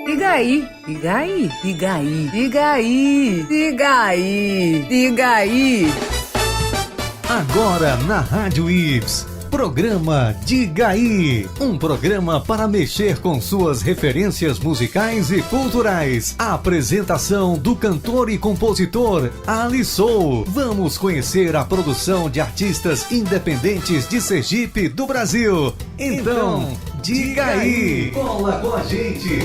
Liga aí, liga aí, liga aí, liga aí, liga aí, liga aí. Agora na Rádio Ives, programa Diga Aí, um programa para mexer com suas referências musicais e culturais. A apresentação do cantor e compositor Alisson. Vamos conhecer a produção de artistas independentes de Sergipe do Brasil. Então, diga aí, cola com a gente.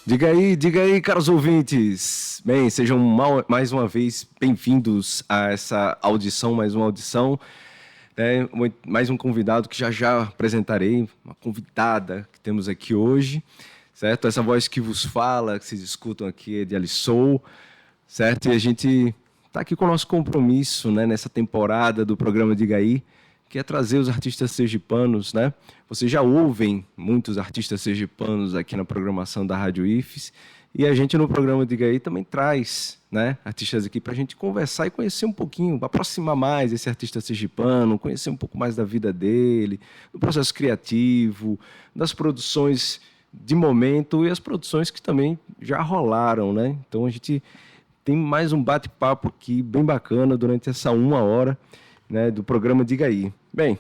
Diga aí, caros ouvintes. Bem, sejam mais uma vez bem-vindos a essa audição, mais uma audição. Mais um convidado que já apresentarei, uma convidada que temos aqui hoje, certo? Essa voz que vos fala, que vocês escutam aqui é de Alisson, certo? E a gente está aqui com o nosso compromisso, né, nessa temporada do programa Diga Aí, que é trazer os artistas sergipanos, né? Vocês já ouvem muitos artistas sergipanos aqui na programação da Rádio IFES, e a gente no programa Diga Aí também traz, né, artistas aqui para a gente conversar e conhecer um pouquinho, aproximar mais esse artista sergipano, conhecer um pouco mais da vida dele, do processo criativo, das produções de momento e as produções que também já rolaram, né? Então a gente tem mais um bate-papo aqui bem bacana durante essa 1 hora, né, do programa Diga Aí. Bem,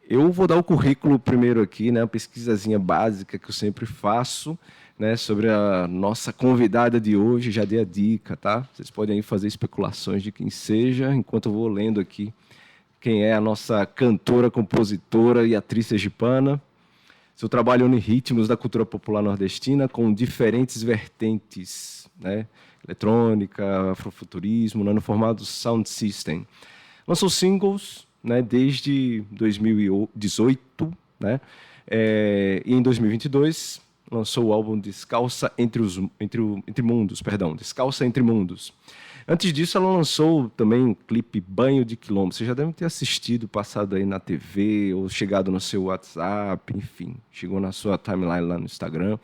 eu vou dar o currículo primeiro aqui, né, uma pesquisazinha básica que eu sempre faço, né, sobre a nossa convidada de hoje. Já dei a dica, tá? Vocês podem aí fazer especulações de quem seja, enquanto eu vou lendo aqui quem é a nossa cantora, compositora e atriz sergipana. Seu trabalho une ritmos da cultura popular nordestina com diferentes vertentes, né, eletrônica, afrofuturismo, né, no formato Sound System. Lançou singles, né, desde 2018, né, e em 2022 lançou o álbum Descalça Entre Mundos. Descalça Entre Mundos. Antes disso, ela lançou também um clipe Banho de Quilombo. Vocês já devem ter assistido, passado aí na TV, ou chegado no seu WhatsApp, enfim, chegou na sua timeline lá no Instagram.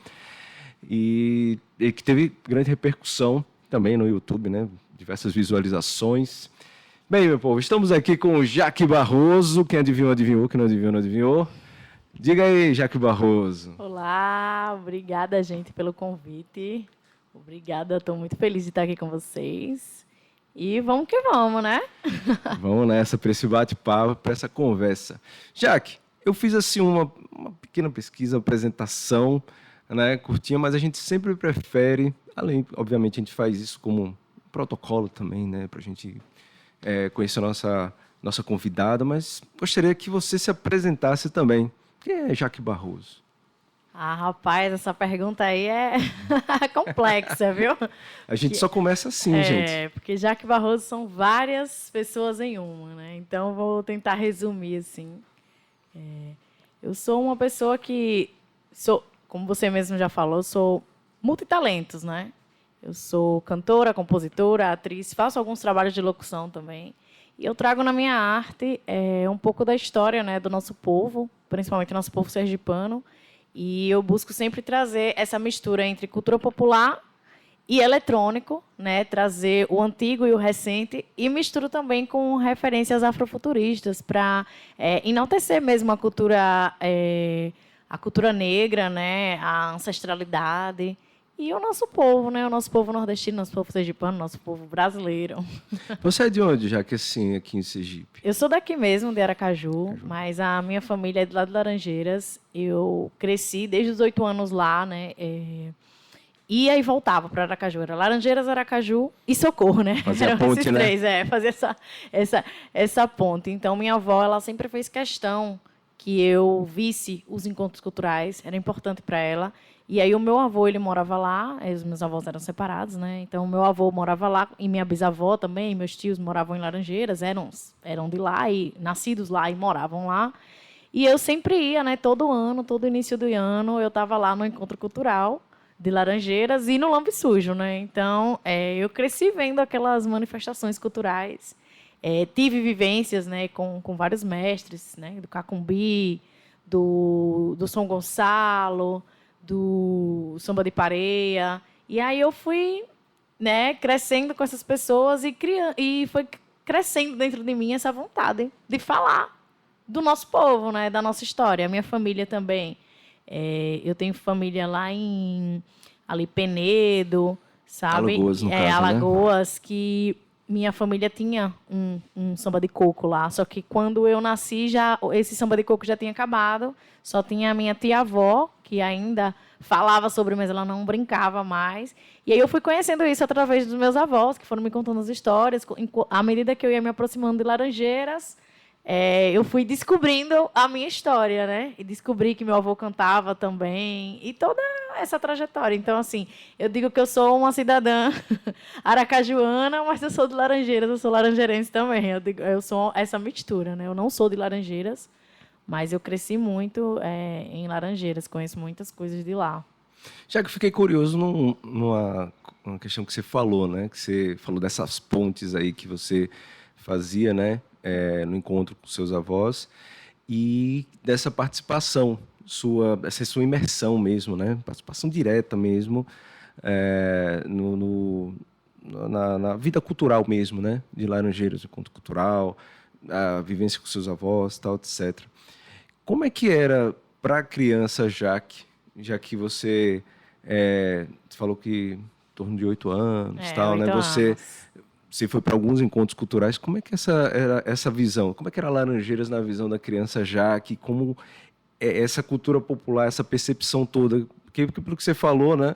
E que teve grande repercussão também no YouTube, né, diversas visualizações. Bem, meu povo, estamos aqui com o Jaque Barroso. Quem adivinhou, adivinhou. Quem não adivinhou, não adivinhou. Diga aí, Jaque Barroso. Olá, obrigada, gente, pelo convite. Obrigada, estou muito feliz de estar aqui com vocês. E vamos que vamos, né? Vamos nessa, para esse bate-papo, para essa conversa. Jaque, eu fiz assim uma pequena pesquisa, apresentação, né, curtinha, mas a gente sempre prefere, além, obviamente, a gente faz isso como um protocolo também, né, para a gente conhecer a nossa convidada, mas gostaria que você se apresentasse também. Quem é Jaque Barroso? Ah, rapaz, essa pergunta aí é complexa, viu? A gente só começa assim, gente. Porque Jaque Barroso são várias pessoas em uma, né? Então, vou tentar resumir, assim. Eu sou uma pessoa que... como você mesmo já falou, sou multitalentos, né? Eu sou cantora, compositora, atriz, faço alguns trabalhos de locução também. E eu trago na minha arte um pouco da história, né, do nosso povo, principalmente nosso povo sergipano. E eu busco sempre trazer essa mistura entre cultura popular e eletrônico, né, trazer o antigo e o recente, e misturo também com referências afrofuturistas para enaltecer mesmo a cultura negra, né, a ancestralidade. E o nosso povo, né? O nosso povo nordestino, nosso povo sergipano, nosso povo brasileiro. Você é de onde, já que assim, aqui em Sergipe? Eu sou daqui mesmo, de Aracaju, mas a minha família é de lá de Laranjeiras. Eu cresci desde os 8 anos lá, né? Ia e voltava para Aracaju. Era Laranjeiras, Aracaju e Socorro, né? Fazia a ponte, esses né? três, fazia essa ponte. Então, minha avó, ela sempre fez questão que eu visse os encontros culturais. Era importante para ela. E aí o meu avô, ele morava lá, os meus avós eram separados, né? Então, o meu avô morava lá, e minha bisavó também, meus tios moravam em Laranjeiras, eram de lá, e nascidos lá e moravam lá. E eu sempre ia, né? Todo ano, todo início do ano, eu estava lá no Encontro Cultural de Laranjeiras e no Lambe Sujo, né? Então, eu cresci vendo aquelas manifestações culturais. Tive vivências, né, com vários mestres, né? Do Cacumbi, do São Gonçalo, do Samba de Pareia. E aí eu fui, né, crescendo com essas pessoas e foi crescendo dentro de mim essa vontade de falar do nosso povo, né, da nossa história. A minha família também Eu tenho família lá ali Penedo, sabe? Alagoas, no caso, né? Alagoas, que minha família tinha um samba de coco lá. Só que quando eu nasci, esse samba de coco já tinha acabado. Só tinha a minha tia-avó, que ainda falava sobre, mas ela não brincava mais. E aí eu fui conhecendo isso através dos meus avós, que foram me contando as histórias. À medida que eu ia me aproximando de Laranjeiras, eu fui descobrindo a minha história, né? E descobri que meu avô cantava também. E toda essa trajetória. Então, assim, eu digo que eu sou uma cidadã aracajuana, mas eu sou de Laranjeiras, eu sou laranjeirense também. Eu sou essa mistura, né? Eu não sou de Laranjeiras, mas eu cresci muito em Laranjeiras, conheço muitas coisas de lá. Já que eu fiquei curioso numa questão que você falou, né? Que você falou dessas pontes aí que você fazia, né? No encontro com seus avós e dessa participação essa sua imersão mesmo, né? Participação direta mesmo na vida cultural mesmo, né? De Laranjeiras, encontro cultural, a vivência com seus avós, tal, etc. Como é que era para a criança Jaque, já que você falou que em torno de 8 anos, tal, né? Você foi para alguns encontros culturais. Como é que era essa visão? Como é que era Laranjeiras na visão da criança Jaque? Como essa cultura popular, essa percepção toda? Porque pelo que você falou, né?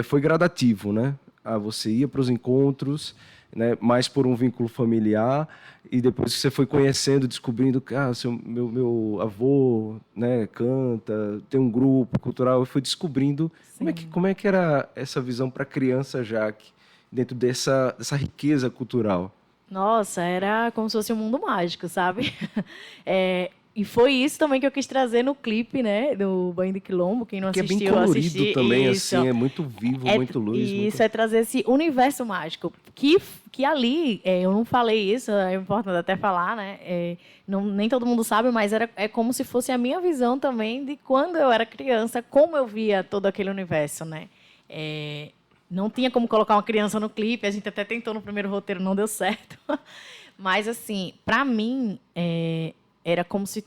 Foi gradativo, né? Você ia para os encontros, né? Mais por um vínculo familiar, e depois que você foi conhecendo, descobrindo que meu avô, né, canta, tem um grupo cultural, eu fui descobrindo como é que era essa visão para a criança Jaque, dentro dessa riqueza cultural. Nossa, era como se fosse um mundo mágico, sabe? E foi isso também que eu quis trazer no clipe, né? Do Banho de Quilombo. Quem não assistiu, que é bem colorido assistir. Também, isso. assim, é muito vivo, muito luz. Isso, é trazer esse universo mágico. Que ali, eu não falei isso, é importante até falar, né? Nem todo mundo sabe, mas é como se fosse a minha visão também de quando eu era criança, como eu via todo aquele universo, né? Não tinha como colocar uma criança no clipe, a gente até tentou no primeiro roteiro, não deu certo. Mas, assim, para mim, era como se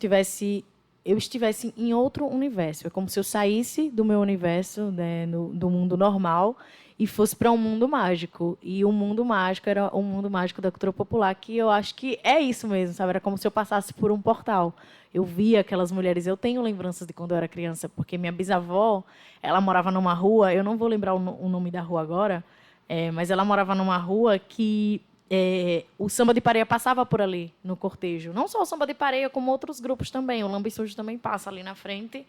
eu estivesse em outro universo. É como se eu saísse do meu universo, né, do mundo normal, e fosse para um mundo mágico. E o mundo mágico era o mundo mágico da cultura popular, que eu acho que é isso mesmo, sabe? Era como se eu passasse por um portal. Eu via aquelas mulheres. Eu tenho lembranças de quando eu era criança, porque minha bisavó, ela morava numa rua, eu não vou lembrar o nome da rua agora, mas ela morava numa rua que o samba de pareia passava por ali, no cortejo. Não só o samba de pareia, como outros grupos também. O Lambe Sujo também passa ali na frente.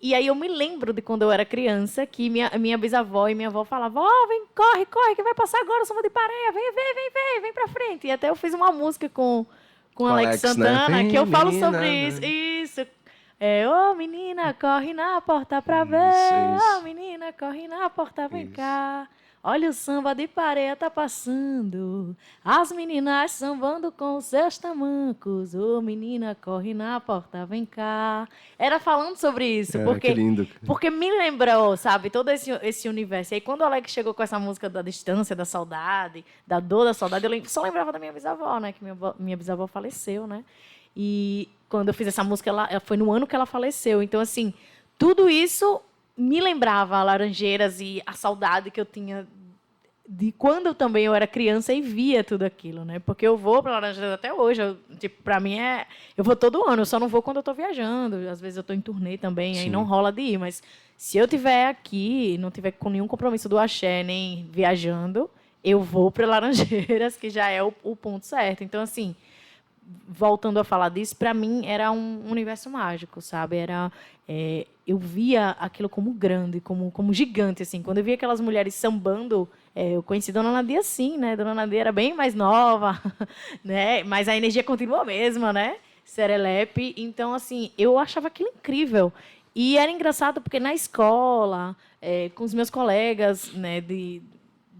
E aí eu me lembro de quando eu era criança, que minha bisavó e minha avó falavam: vem, corre, que vai passar agora o samba de pareia, vem pra frente. E até eu fiz uma música com Alex Santana, né? Que eu falo sobre isso. Isso. Menina, corre na porta pra ver. Menina, corre na porta, vem cá. Olha o samba de pareia tá passando, as meninas sambando com os seus tamancos. Menina, corre na porta, vem cá. Era falando sobre isso, que lindo. Porque me lembrou, sabe, todo esse universo. E aí, quando o Alex chegou com essa música da distância, da saudade, da dor da saudade, eu só lembrava da minha bisavó, né? Que minha bisavó faleceu, né? E quando eu fiz essa música, foi no ano que ela faleceu. Então, assim, tudo isso me lembrava Laranjeiras e a saudade que eu tinha de quando eu era criança e via tudo aquilo, né? Porque eu vou para Laranjeiras até hoje. Para mim eu vou todo ano, eu só não vou quando eu estou viajando. Às vezes eu estou em turnê também, aí não rola de ir. Mas se eu estiver aqui, não tiver com nenhum compromisso do axé, nem viajando, eu vou para Laranjeiras, que já é o ponto certo. Então, assim, voltando a falar disso, para mim era um universo mágico, sabe? Eu via aquilo como grande, como gigante, assim. Quando eu via aquelas mulheres sambando, eu conheci Dona Nadia assim, né? Dona Nadia era bem mais nova, né? Mas a energia continua a mesma, né? Serelepe. Então, assim, eu achava aquilo incrível. E era engraçado porque na escola, com os meus colegas, né,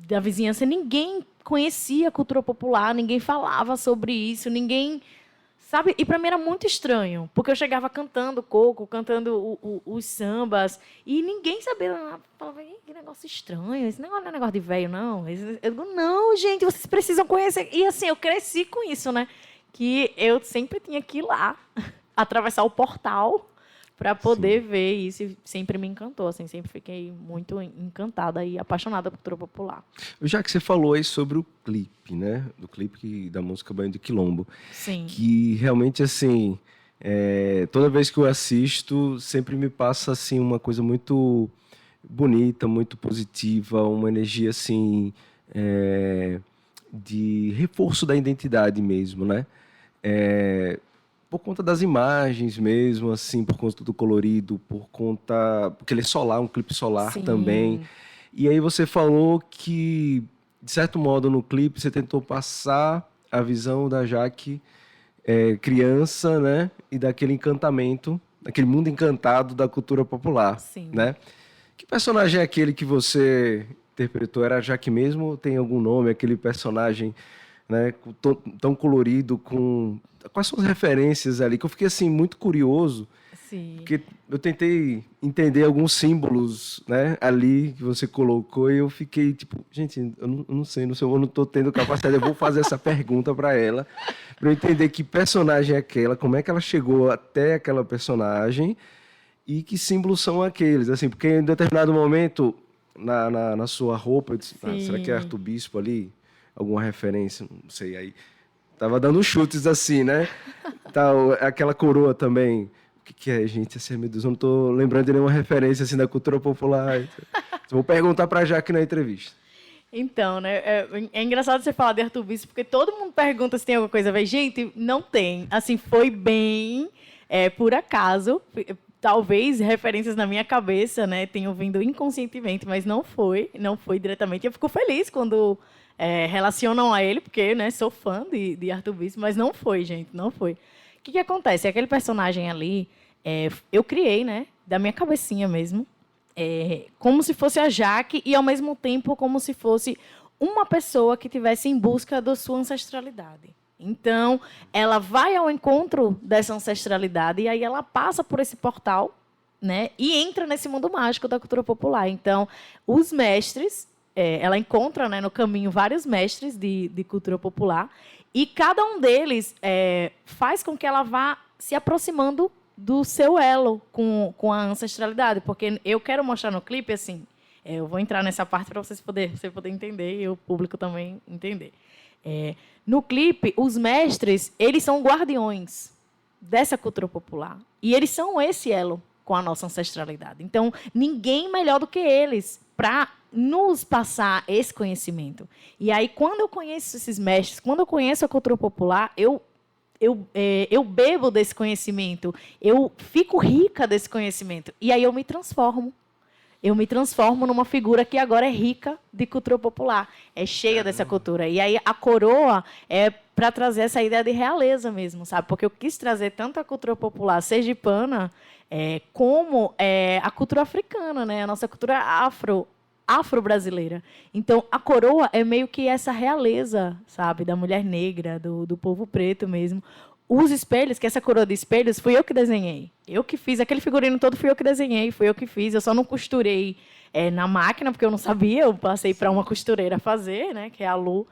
da vizinhança, ninguém conhecia a cultura popular, ninguém falava sobre isso, ninguém, sabe? E para mim era muito estranho, porque eu chegava cantando coco, cantando os sambas, e ninguém sabia. Eu falava: que negócio estranho, esse negócio não é negócio de velho, não. Eu digo: não, gente, vocês precisam conhecer. E assim, eu cresci com isso, né? Que eu sempre tinha que ir lá, atravessar o portal, para poder ver isso. E sempre me encantou, assim, sempre fiquei muito encantada e apaixonada por cultura popular. Já que você falou aí sobre o clipe, né? Do clipe da música Banho de Quilombo. Sim. Que realmente, assim, toda vez que eu assisto, sempre me passa, assim, uma coisa muito bonita, muito positiva, uma energia, assim, de reforço da identidade mesmo, né? Por conta das imagens mesmo, assim, por conta do colorido, porque ele é solar, um clipe solar. Sim. Também. E aí você falou que, de certo modo, no clipe, você tentou passar a visão da Jaque criança, né? E daquele encantamento, daquele mundo encantado da cultura popular. Sim. Né? Que personagem é aquele que você interpretou? Era a Jaque mesmo ou tem algum nome, aquele personagem, né, tão colorido, quais são as referências ali? Que eu fiquei assim muito curioso. Sim. Porque eu tentei entender alguns símbolos, né, ali que você colocou e eu fiquei tipo, gente, eu não sei, eu não estou tendo capacidade, eu vou fazer essa pergunta para ela, para eu entender que personagem é aquela, como é que ela chegou até aquela personagem e que símbolos são aqueles, assim, porque em determinado momento na sua roupa, eu disse, será que é Arthur Bispo ali? Alguma referência, não sei, aí tava dando chutes assim, né? Aquela coroa também, o que é, gente? Assim, meu Deus, eu não tô lembrando de nenhuma referência assim da cultura popular. Vou perguntar para a Jaque na entrevista. Então, né, é engraçado você falar de Arthur Bispo, porque todo mundo pergunta se tem alguma coisa a ver. Gente, não tem. Assim, foi bem por acaso. Talvez referências na minha cabeça, né, tenham vindo inconscientemente, mas não foi diretamente. Eu fico feliz quando relacionam a ele, porque, né, sou fã de Arthur Bispo, mas não foi, gente, não foi. O que acontece? Aquele personagem ali, eu criei, né, da minha cabecinha mesmo, como se fosse a Jaque e, ao mesmo tempo, como se fosse uma pessoa que estivesse em busca da sua ancestralidade. Então, ela vai ao encontro dessa ancestralidade e aí ela passa por esse portal, né, e entra nesse mundo mágico da cultura popular. Então, os mestres, ela encontra, né, no caminho vários mestres de cultura popular e cada um deles faz com que ela vá se aproximando do seu elo com a ancestralidade. Porque eu quero mostrar no clipe, assim, eu vou entrar nessa parte para você poder entender e o público também entender. No clipe, os mestres, eles são guardiões dessa cultura popular. E eles são esse elo com a nossa ancestralidade. Então, ninguém melhor do que eles para nos passar esse conhecimento. E aí, quando eu conheço esses mestres, quando eu conheço a cultura popular, eu bebo desse conhecimento, eu fico rica desse conhecimento. E aí eu me transformo. Eu me transformo numa figura que agora é rica de cultura popular, é cheia dessa cultura. E aí a coroa é para trazer essa ideia de realeza mesmo, sabe? Porque eu quis trazer tanto a cultura popular sergipana como a cultura africana, né? A nossa cultura afro-brasileira. Então, a coroa é meio que essa realeza, sabe? Da mulher negra, do povo preto mesmo. Os espelhos, que essa coroa de espelhos, fui eu que desenhei. Eu que fiz. Aquele figurino todo fui eu que desenhei, fui eu que fiz. Eu só não costurei na máquina, porque eu não sabia. Eu passei para uma costureira fazer, né? Que é a Lu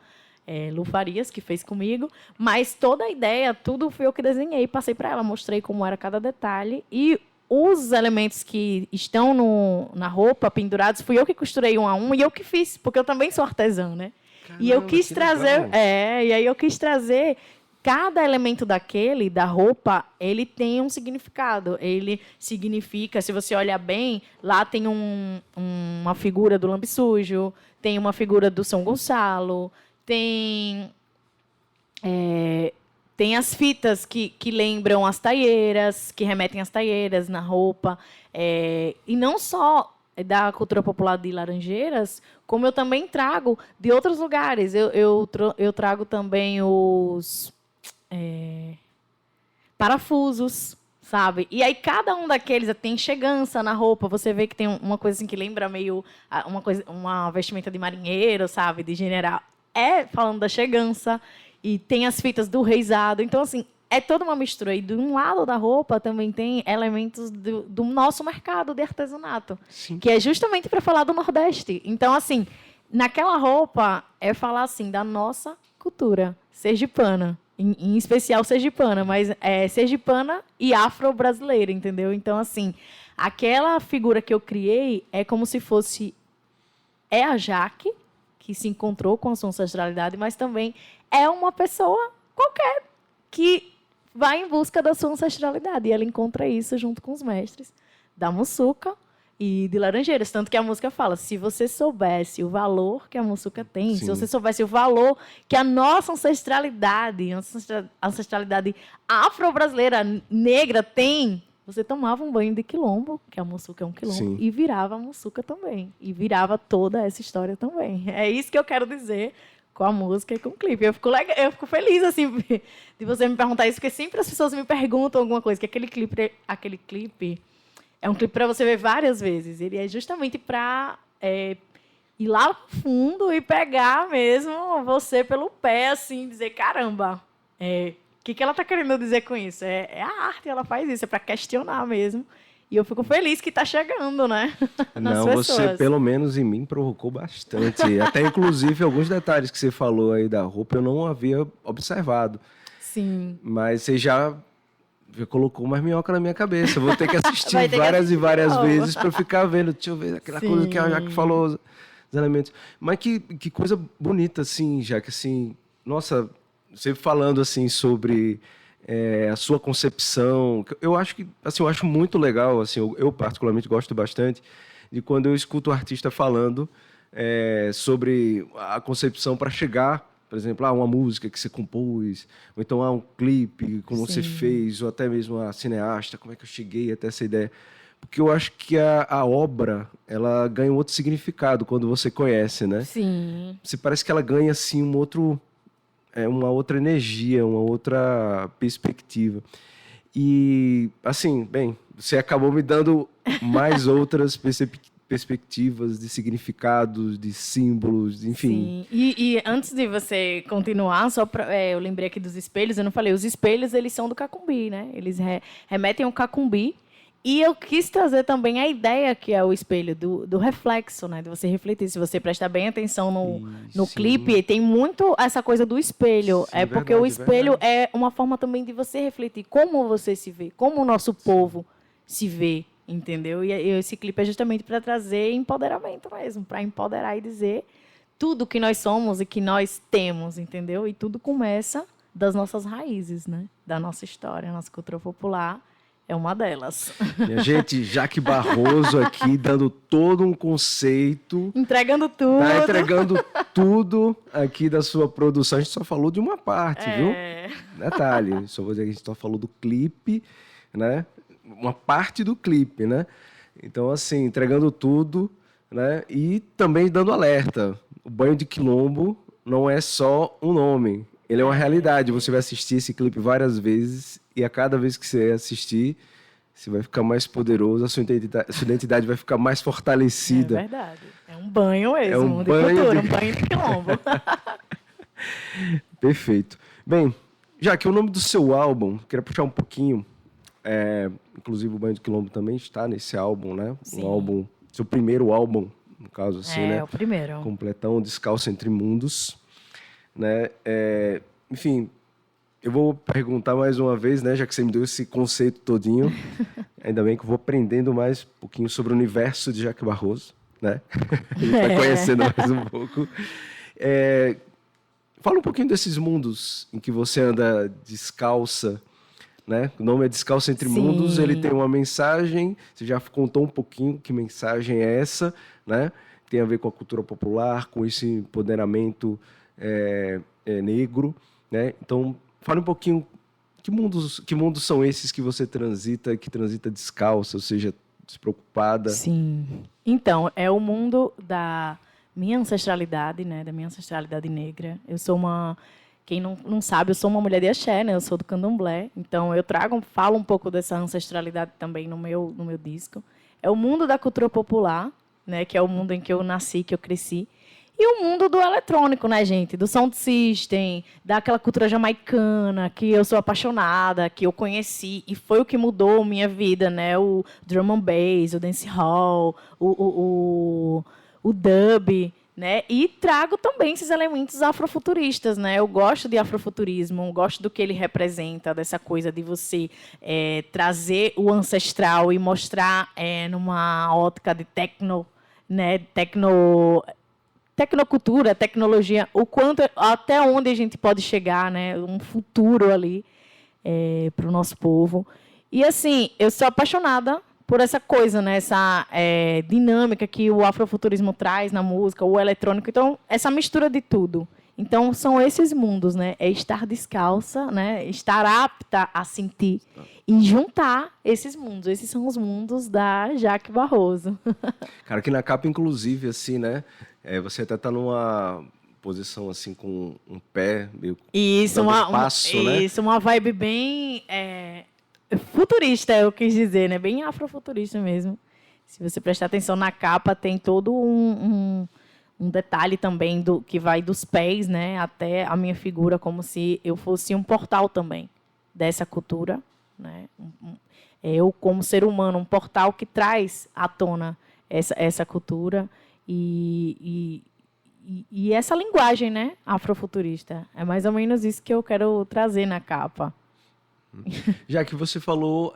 Farias, que fez comigo. Mas toda a ideia, tudo fui eu que desenhei. Passei para ela, mostrei como era cada detalhe. E os elementos que estão na roupa, pendurados, fui eu que costurei um a um e eu que fiz, porque eu também sou artesã, né? Caramba, e eu quis trazer... e aí eu quis trazer... Cada elemento da roupa, ele tem um significado. Ele significa, se você olhar bem, lá tem uma figura do Lambe Sujo, tem uma figura do São Gonçalo, tem as fitas que lembram as taieiras, que remetem às taieiras na roupa. E não só da cultura popular de Laranjeiras, como eu também trago de outros lugares. Eu trago também os... parafusos, sabe? E aí cada um daqueles tem chegança na roupa. Você vê que tem uma coisa assim que lembra meio uma vestimenta de marinheiro, sabe? De general. Falando da chegança. E tem as fitas do reisado. Então, assim, é toda uma mistura. E de um lado da roupa também tem elementos do nosso mercado de artesanato. Sim. Que é justamente para falar do Nordeste. Então, assim, naquela roupa é falar assim da nossa cultura sergipana. em especial sergipana, mas é sergipana e afro-brasileira, entendeu? Então, assim, aquela figura que eu criei é como se fosse a Jaque, que se encontrou com a sua ancestralidade, mas também é uma pessoa qualquer que vai em busca da sua ancestralidade. E ela encontra isso junto com os mestres da Mussuca e de Laranjeiras. Tanto que a música fala, se você soubesse o valor que a Mussuca tem, Sim. se você soubesse o valor que a nossa ancestralidade afro-brasileira, negra tem, você tomava um banho de quilombo, que a Mussuca é um quilombo, Sim. e virava a Mussuca também. E virava toda essa história também. É isso que eu quero dizer com a música e com o clipe. Eu fico feliz, assim, de você me perguntar isso, porque sempre as pessoas me perguntam alguma coisa, que aquele clipe é um clipe para você ver várias vezes. Ele é justamente para ir lá no fundo e pegar mesmo você pelo pé, assim, dizer, caramba, o que ela está querendo dizer com isso? É a arte, ela faz isso, é para questionar mesmo. E eu fico feliz que está chegando, né? Não, você, pelo menos em mim, provocou bastante. Até, inclusive, alguns detalhes que você falou aí da roupa, eu não havia observado. Sim. Mas você já colocou mais minhoca na minha cabeça. Eu vou ter que assistir Vai ter que várias assistir e várias de novo. vezes para ficar vendo. Deixa eu ver aquela coisa que a Jaque falou, os elementos. Mas que coisa bonita, assim, Jaque, assim, nossa, você falando assim sobre a sua concepção. Eu acho que, assim, eu acho muito legal, assim, eu particularmente gosto bastante de quando eu escuto o artista falando sobre a concepção para chegar, por exemplo, uma música que você compôs, ou então um clipe, como você fez, ou até mesmo a cineasta, como é que eu cheguei até essa ideia. Porque eu acho que a obra, ela ganha um outro significado quando você conhece, né? Sim. Você parece que ela ganha, assim, uma outra energia, uma outra perspectiva. E, assim, bem, você acabou me dando mais outras perspectivas de significados, de símbolos, enfim. Sim. E antes de você continuar, eu lembrei aqui dos espelhos, eu não falei, os espelhos, eles são do Cacumbi, né? Eles remetem ao Cacumbi. E eu quis trazer também a ideia que é o espelho, do reflexo, né? De você refletir. Se você prestar bem atenção no Sim. clipe, tem muito essa coisa do espelho. Sim, porque verdade, o espelho verdade. é uma forma também de você refletir como você se vê, como o nosso povo se vê, entendeu? E esse clipe é justamente para trazer empoderamento mesmo, para empoderar e dizer tudo que nós somos e que nós temos, entendeu? E tudo começa das nossas raízes, né? Da nossa história, nossa cultura popular. É uma delas. Minha gente, Jaque Barroso aqui, dando todo um conceito. Entregando tudo. Tá entregando tudo aqui da sua produção. A gente só falou de uma parte, viu? Detalhe, só vou dizer que a gente só falou do clipe, né? Uma parte do clipe, né? Então, assim, entregando tudo, né? E também dando alerta. O Banho de Quilombo não é só um nome. Ele é uma realidade. Você vai assistir esse clipe várias vezes e a cada vez que você assistir, você vai ficar mais poderoso, a sua identidade vai ficar mais fortalecida. É verdade. É um banho mesmo, É um de banho cultura, de- um banho de quilombo. Perfeito. Bem, já que o nome do seu álbum, queria puxar um pouquinho, inclusive o Banho de Quilombo também está nesse álbum, né? Sim. Um álbum, seu primeiro álbum, no caso assim, né? É, o primeiro. Completão, Descalço Entre Mundos, né? Enfim, eu vou perguntar mais uma vez, né? Já que você me deu esse conceito todinho, ainda bem que eu vou aprendendo mais um pouquinho sobre o universo de Jaque Barroso, né? A gente vai conhecendo mais um pouco. Fala um pouquinho desses mundos em que você anda descalça, né? O nome é Descalço Entre Sim. Mundos, ele tem uma mensagem, você já contou um pouquinho que mensagem é essa, né? Tem a ver com a cultura popular, com esse empoderamento negro, né? Então, fala um pouquinho, que mundos são esses que você que transita descalça, ou seja, despreocupada? Sim. Então, é o mundo da minha ancestralidade, né? Da minha ancestralidade negra. Eu sou quem não sabe, eu sou uma mulher de axé, né? Eu sou do candomblé. Então, falo um pouco dessa ancestralidade também no meu disco. É o mundo da cultura popular, né? Que é o mundo em que eu nasci, que eu cresci. E o mundo do eletrônico, né, gente? Do sound system, daquela cultura jamaicana, que eu sou apaixonada, que eu conheci, e foi o que mudou minha vida, né? O drum and bass, o dancehall, o dub, né? E trago também esses elementos afrofuturistas, né? Eu gosto de afrofuturismo, gosto do que ele representa, dessa coisa de você trazer o ancestral e mostrar numa ótica de né? Tecnocultura, tecnologia, o quanto, até onde a gente pode chegar, né? Um futuro ali para o nosso povo. E assim, eu sou apaixonada por essa coisa, né? Essa dinâmica que o afrofuturismo traz na música, o eletrônico. Então, essa mistura de tudo. Então, são esses mundos, né? É estar descalça, né? Estar apta a sentir e juntar esses mundos. Esses são os mundos da Jaque Barroso. Cara, que na capa, inclusive, assim, né? Você até tá numa posição, assim, com um pé meio... Isso, né? Isso, uma vibe bem... futurista, eu quis dizer, né? Bem afrofuturista mesmo. Se você prestar atenção na capa, tem todo um detalhe também que vai dos pés, né, até a minha figura, como se eu fosse um portal também dessa cultura, né? Eu, como ser humano, um portal que traz à tona essa cultura e essa linguagem, né, afrofuturista. É mais ou menos isso que eu quero trazer na capa. Já que você falou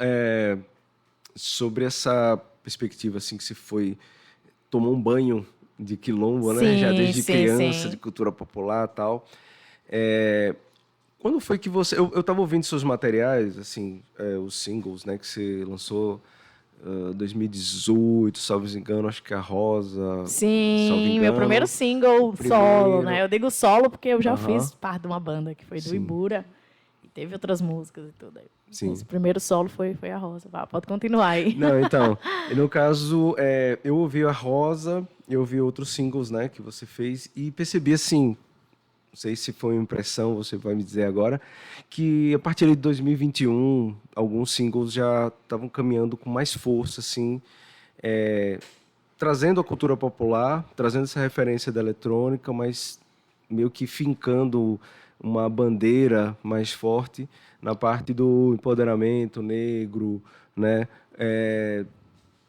sobre essa perspectiva, assim, que você tomou um banho de quilombo, né? Já desde criança, de cultura popular e tal. Quando foi que você... Eu estava ouvindo seus materiais, assim, os singles, né, que você lançou 2018, salvo engano, acho que a Rosa. Sim, meu primeiro single solo, né? Eu digo solo porque eu já fiz parte de uma banda que foi do Ibura. Teve outras músicas e tudo. Sim. O primeiro solo foi a Rosa. Pode continuar aí. Não, então, no caso, eu ouvi a Rosa, eu ouvi outros singles, né, que você fez e percebi, assim, não sei se foi uma impressão, você vai me dizer agora, que a partir de 2021, alguns singles já estavam caminhando com mais força, assim, trazendo a cultura popular, trazendo essa referência da eletrônica, mas meio que fincando uma bandeira mais forte na parte do empoderamento negro, né?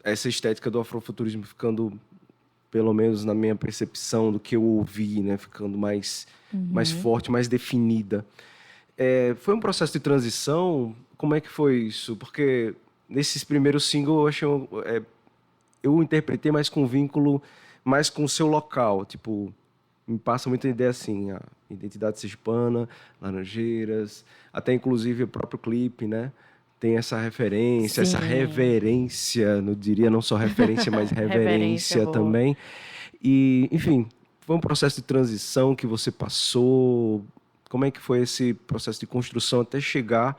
Essa estética do afrofuturismo ficando, pelo menos na minha percepção do que eu ouvi, né? Ficando mais forte, mais definida. Foi um processo de transição? Como é que foi isso? Porque nesses primeiros singles eu interpretei mais com vínculo, mais com o seu local, tipo... Me passa muita ideia assim, a identidade sergipana, Laranjeiras, até inclusive o próprio clipe, né? Tem essa referência, essa reverência, não diria não só referência, mas reverência também. E, enfim, foi um processo de transição que você passou. Como é que foi esse processo de construção até chegar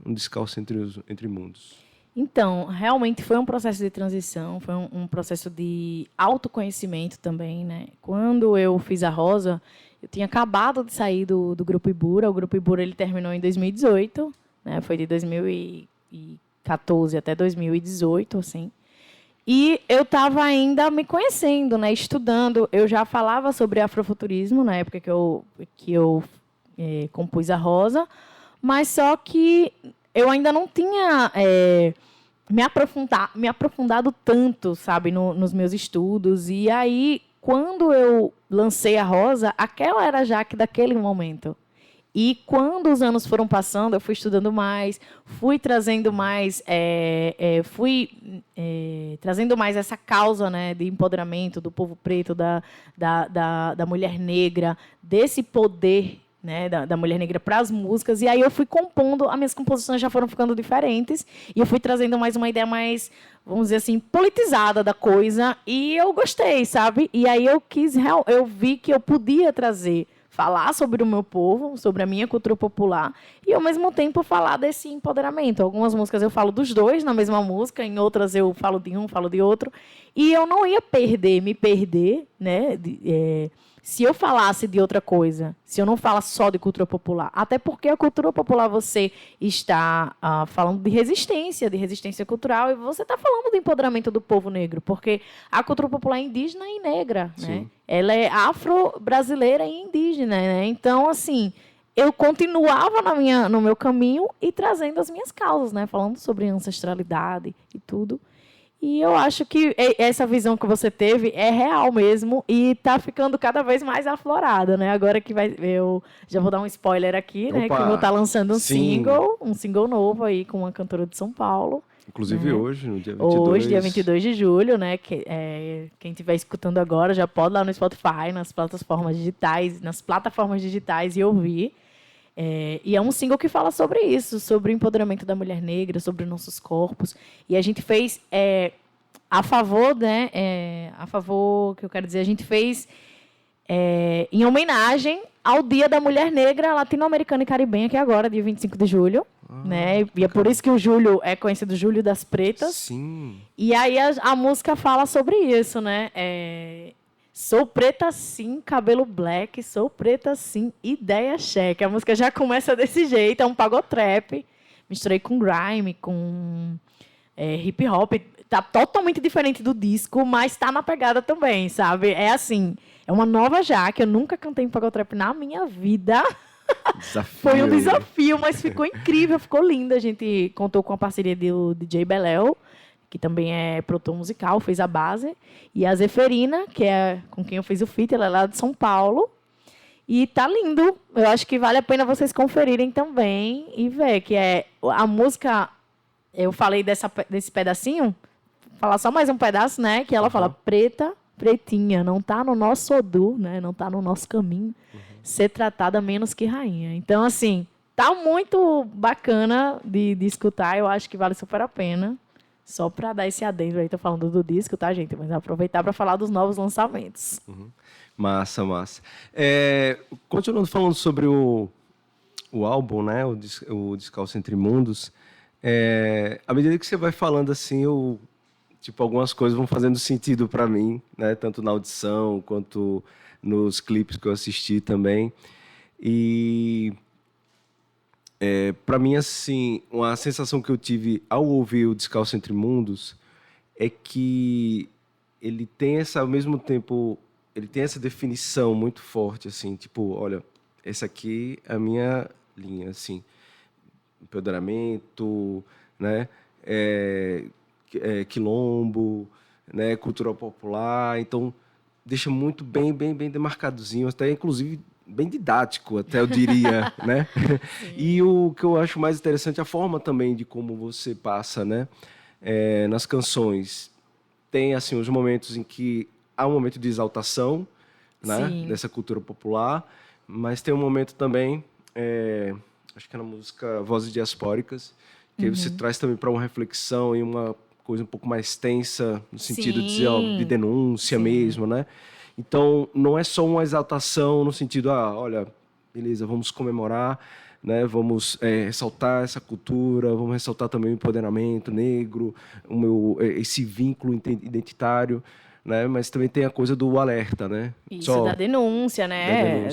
no Descalço entre Mundos? Então, realmente foi um processo de transição, foi um processo de autoconhecimento também, né? Quando eu fiz a Rosa, eu tinha acabado de sair do Grupo Ibura. O Grupo Ibura ele terminou em 2018, né? Foi de 2014 até 2018, assim. E eu estava ainda me conhecendo, né? Estudando. Eu já falava sobre afrofuturismo na época que eu compus a Rosa, mas só que eu ainda não tinha me aprofundado tanto, sabe, nos meus estudos. E aí, quando eu lancei a Rosa, aquela era a Jaque daquele momento. E quando os anos foram passando, eu fui estudando mais, fui trazendo mais, trazendo mais essa causa, né, de empoderamento do povo preto, da mulher negra, desse poder, né, da mulher negra para as músicas. E aí eu fui compondo, as minhas composições já foram ficando diferentes, e eu fui trazendo mais uma ideia mais, vamos dizer assim, politizada da coisa, e eu gostei, sabe? E aí eu vi que eu podia falar sobre o meu povo, sobre a minha cultura popular, e ao mesmo tempo falar desse empoderamento. Algumas músicas eu falo dos dois na mesma música, em outras eu falo de um, falo de outro, e eu não ia me perder, né, se eu falasse de outra coisa, se eu não falasse só de cultura popular. Até porque a cultura popular você está falando de resistência cultural, e você está falando do empoderamento do povo negro, porque a cultura popular é indígena e negra, né? Ela é afro-brasileira e indígena, né? Então, assim, eu continuava no meu caminho e trazendo as minhas causas, né? Falando sobre ancestralidade e tudo. E eu acho que essa visão que você teve é real mesmo e tá ficando cada vez mais aflorada, né? Agora que eu já vou dar um spoiler aqui, né? Opa, que eu vou estar lançando sim. um single novo aí com uma cantora de São Paulo. Inclusive hoje, no dia 22. Hoje, dia 22 de julho, né? Quem estiver escutando agora já pode ir lá no Spotify, nas plataformas digitais e ouvir. E é um single que fala sobre isso, sobre o empoderamento da mulher negra, sobre nossos corpos. E a gente fez a favor, né? A favor, que eu quero dizer, a gente fez em homenagem ao Dia da Mulher Negra Latino-Americana e Caribenha, que é agora, dia 25 de julho. Né? E é por isso que o julho é conhecido Julho das Pretas. Sim. E aí a música fala sobre isso, né? Sou preta sim, cabelo black, sou preta sim, ideia cheque. A música já começa desse jeito, é um pagotrap. Misturei com grime, com hip hop. Tá totalmente diferente do disco, mas tá na pegada também, sabe? É assim, é uma nova Jaque. Eu nunca cantei em pagotrap na minha vida. Desafio. Foi um desafio, mas ficou incrível, ficou lindo. A gente contou com a parceria do DJ Beléu, que também é produtor musical, fez a base. E a Zeferina, que é com quem eu fiz o feat, ela é lá de São Paulo. E tá lindo. Eu acho que vale a pena vocês conferirem também e ver que a música... Eu falei desse pedacinho, vou falar só mais um pedaço, né? Que ela fala, preta, pretinha, não tá no nosso odor, né? Não tá no nosso caminho. Ser tratada menos que rainha. Então, assim, tá muito bacana de escutar. Eu acho que vale super a pena. Só para dar esse adendo aí, tô falando do disco, tá, gente? Mas aproveitar para falar dos novos lançamentos. Massa, massa. Continuando falando sobre o álbum, né? O Descalço Entre Mundos. À medida que você vai falando assim, algumas coisas vão fazendo sentido para mim, né? Tanto na audição quanto nos clipes que eu assisti também. E para mim, assim, uma sensação que eu tive ao ouvir o Descalço Entre Mundos é que ele tem ao mesmo tempo, ele tem essa definição muito forte, assim, tipo, olha, essa aqui é a minha linha, assim, empoderamento, né, quilombo, né, cultura popular, então deixa muito bem demarcadozinho, até inclusive bem didático, até eu diria, né? E o que eu acho mais interessante é a forma também de como você passa, né? Nas canções. Tem, assim, os momentos em que há um momento de exaltação, né? Dessa cultura popular, mas tem um momento também, acho que é na música Vozes Diaspóricas, que aí você traz também para uma reflexão e uma coisa um pouco mais tensa, no sentido de dizer, de denúncia mesmo, né? Então, não é só uma exaltação no sentido, olha, beleza, vamos comemorar, né? Vamos ressaltar essa cultura, vamos ressaltar também o empoderamento negro, esse vínculo identitário, né? Mas também tem a coisa do alerta, né? Isso, da denúncia, né?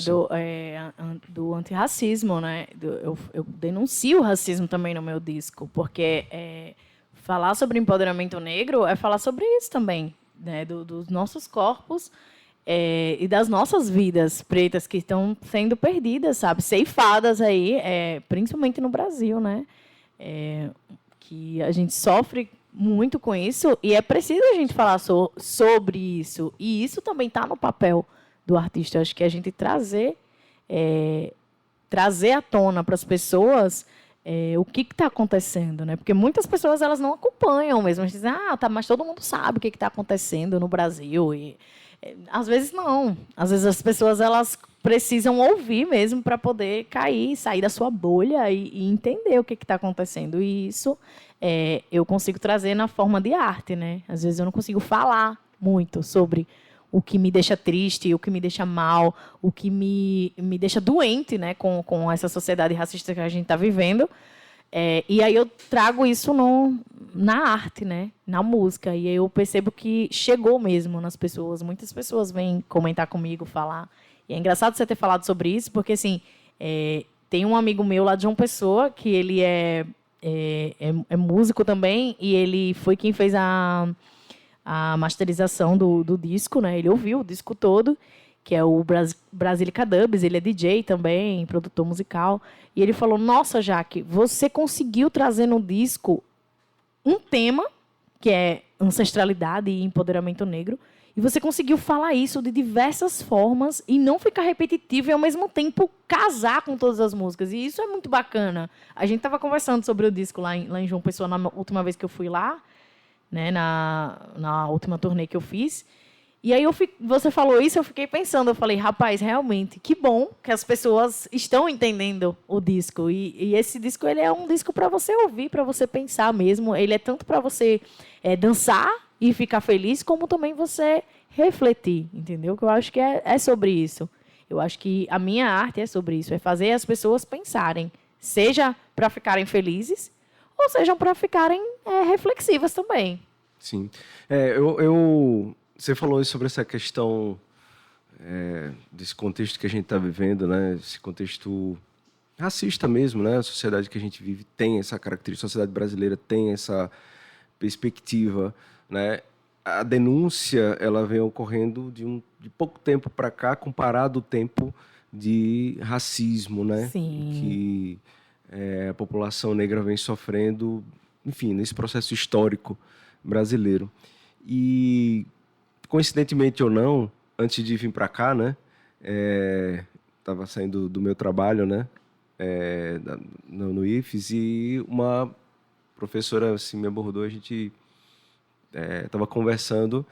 Do antirracismo, né? Eu denuncio o racismo também no meu disco, porque falar sobre empoderamento negro é falar sobre isso também, né? Dos nossos corpos e das nossas vidas pretas que estão sendo perdidas, sabe? Ceifadas aí, principalmente no Brasil, né? Que a gente sofre muito com isso e é preciso a gente falar sobre isso. E isso também está no papel do artista. Eu acho que a gente trazer à tona para as pessoas o que está acontecendo, né? Porque muitas pessoas elas não acompanham mesmo. Elas dizem, mas todo mundo sabe o que está acontecendo no Brasil. E às vezes não. Às vezes as pessoas elas precisam ouvir mesmo para poder sair da sua bolha e entender o que está acontecendo. E isso eu consigo trazer na forma de arte, né? Às vezes eu não consigo falar muito sobre o que me deixa triste, o que me deixa mal, o que me deixa doente, né, com essa sociedade racista que a gente está vivendo. E aí eu trago isso na arte, né, na música. E aí eu percebo que chegou mesmo nas pessoas. Muitas pessoas vêm comentar comigo, falar. E é engraçado você ter falado sobre isso, porque assim, tem um amigo meu lá de João Pessoa, que ele é músico também, e ele foi quem fez a masterização do disco, né? Ele ouviu o disco todo, que é o Brasilica Dubs, ele é DJ também, produtor musical, e ele falou, nossa, Jaque, você conseguiu trazer no disco um tema, que é ancestralidade e empoderamento negro. E você conseguiu falar isso de diversas formas e não ficar repetitivo e, ao mesmo tempo, casar com todas as músicas. E isso é muito bacana. A gente estava conversando sobre o disco lá em João Pessoa, na última vez que eu fui lá, né, na última turnê que eu fiz. E aí você falou isso, eu fiquei pensando, eu falei, rapaz, realmente, que bom que as pessoas estão entendendo o disco. E esse disco, ele é um disco para você ouvir, para você pensar mesmo. Ele é tanto para você dançar e ficar feliz, como também você refletir, entendeu? Que eu acho que é sobre isso. Eu acho que a minha arte é sobre isso, é fazer as pessoas pensarem, seja para ficarem felizes, ou seja para ficarem reflexivas também. Sim. Você falou sobre essa questão desse contexto que a gente está vivendo, né? Esse contexto racista mesmo, né? A sociedade que a gente vive tem essa característica, a sociedade brasileira tem essa perspectiva, né? A denúncia, ela vem ocorrendo de pouco tempo para cá, comparado ao tempo de racismo, né? Sim. Que a população negra vem sofrendo, enfim, nesse processo histórico brasileiro. E, coincidentemente ou não, antes de vir para cá, né? Estava saindo do meu trabalho, né? No IFES, e uma professora assim, me abordou, a gente estava conversando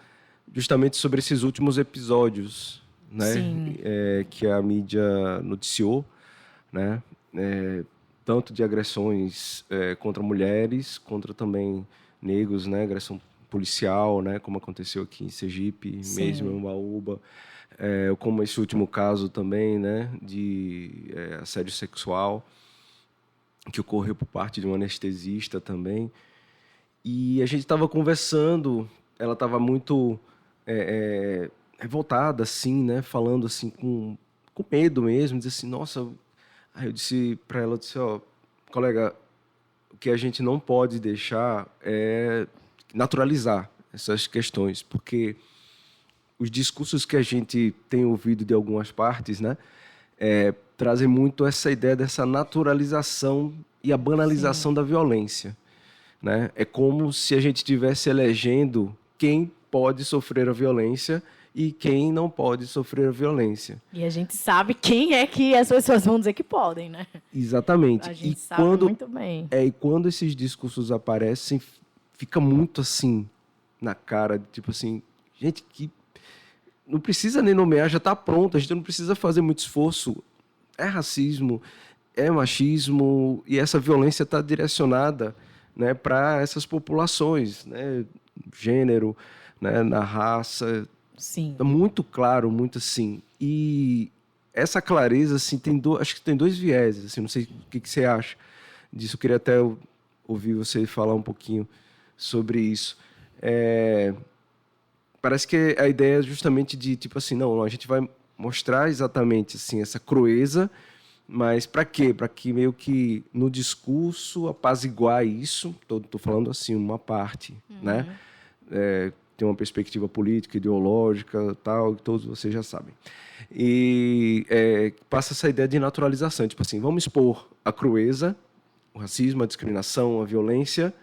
justamente sobre esses últimos episódios, né? Que a mídia noticiou, né? Tanto de agressões contra mulheres, contra também negros, né? Agressão policial, né? Como aconteceu aqui em Sergipe, mesmo em Ubaúba, como esse último caso também, né? De assédio sexual, que ocorreu por parte de um anestesista também. E a gente estava conversando, ela estava muito revoltada, assim, né? Falando assim, com medo mesmo, dizia assim, nossa... Aí eu disse para ela, ó, colega, o que a gente não pode deixar é naturalizar essas questões, porque os discursos que a gente tem ouvido de algumas partes, né? Trazem muito essa ideia dessa naturalização e a banalização da violência, né? É como se a gente estivesse elegendo quem pode sofrer a violência e quem não pode sofrer a violência. E a gente sabe quem é que as pessoas vão dizer que podem, né? Exatamente. A gente sabe muito bem. E quando esses discursos aparecem, fica muito assim, na cara, tipo assim, gente, que não precisa nem nomear, já está pronto, a gente não precisa fazer muito esforço. É racismo, é machismo, e essa violência está direcionada, né, para essas populações, né, gênero, né, na raça. Sim. É muito claro, muito assim. E essa clareza, assim, acho que tem dois vieses, assim, não sei o que você acha disso. Eu queria até ouvir você falar um pouquinho sobre isso. Parece que a ideia é justamente de, tipo assim, não, a gente vai mostrar exatamente assim, essa crueza, mas para quê? Para que meio que no discurso apaziguar isso, estou falando assim, uma parte, né? Tem uma perspectiva política, ideológica, tal, que todos vocês já sabem. E passa essa ideia de naturalização, tipo assim, vamos expor a crueza, o racismo, a discriminação, a violência,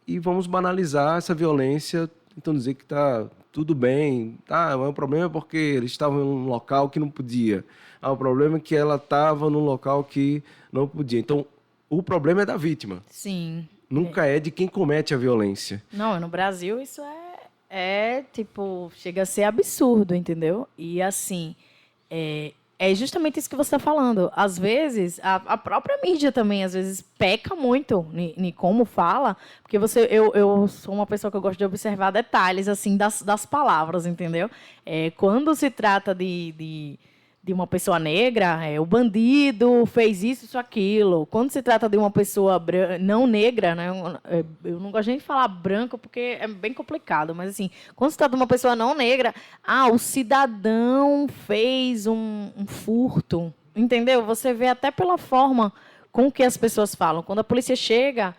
e vamos banalizar essa violência, então dizer que está tudo bem, mas o problema é porque eles estavam em um local que não podia. O problema é que ela estava num local que não podia. Então, o problema é da vítima. Sim. Nunca é de quem comete a violência. Não, no Brasil isso tipo, chega a ser absurdo, entendeu? E assim, é justamente isso que você está falando. Às vezes, a própria mídia também, às vezes, peca muito em como fala, porque eu sou uma pessoa que eu gosto de observar detalhes, assim, das palavras, entendeu? Quando se trata de uma pessoa negra, o bandido fez isso, aquilo. Quando se trata de uma pessoa não negra, né, eu não gosto nem de falar branco, porque é bem complicado, mas assim, quando se trata de uma pessoa não negra, o cidadão fez um furto, entendeu? Você vê até pela forma com que as pessoas falam. Quando a polícia chega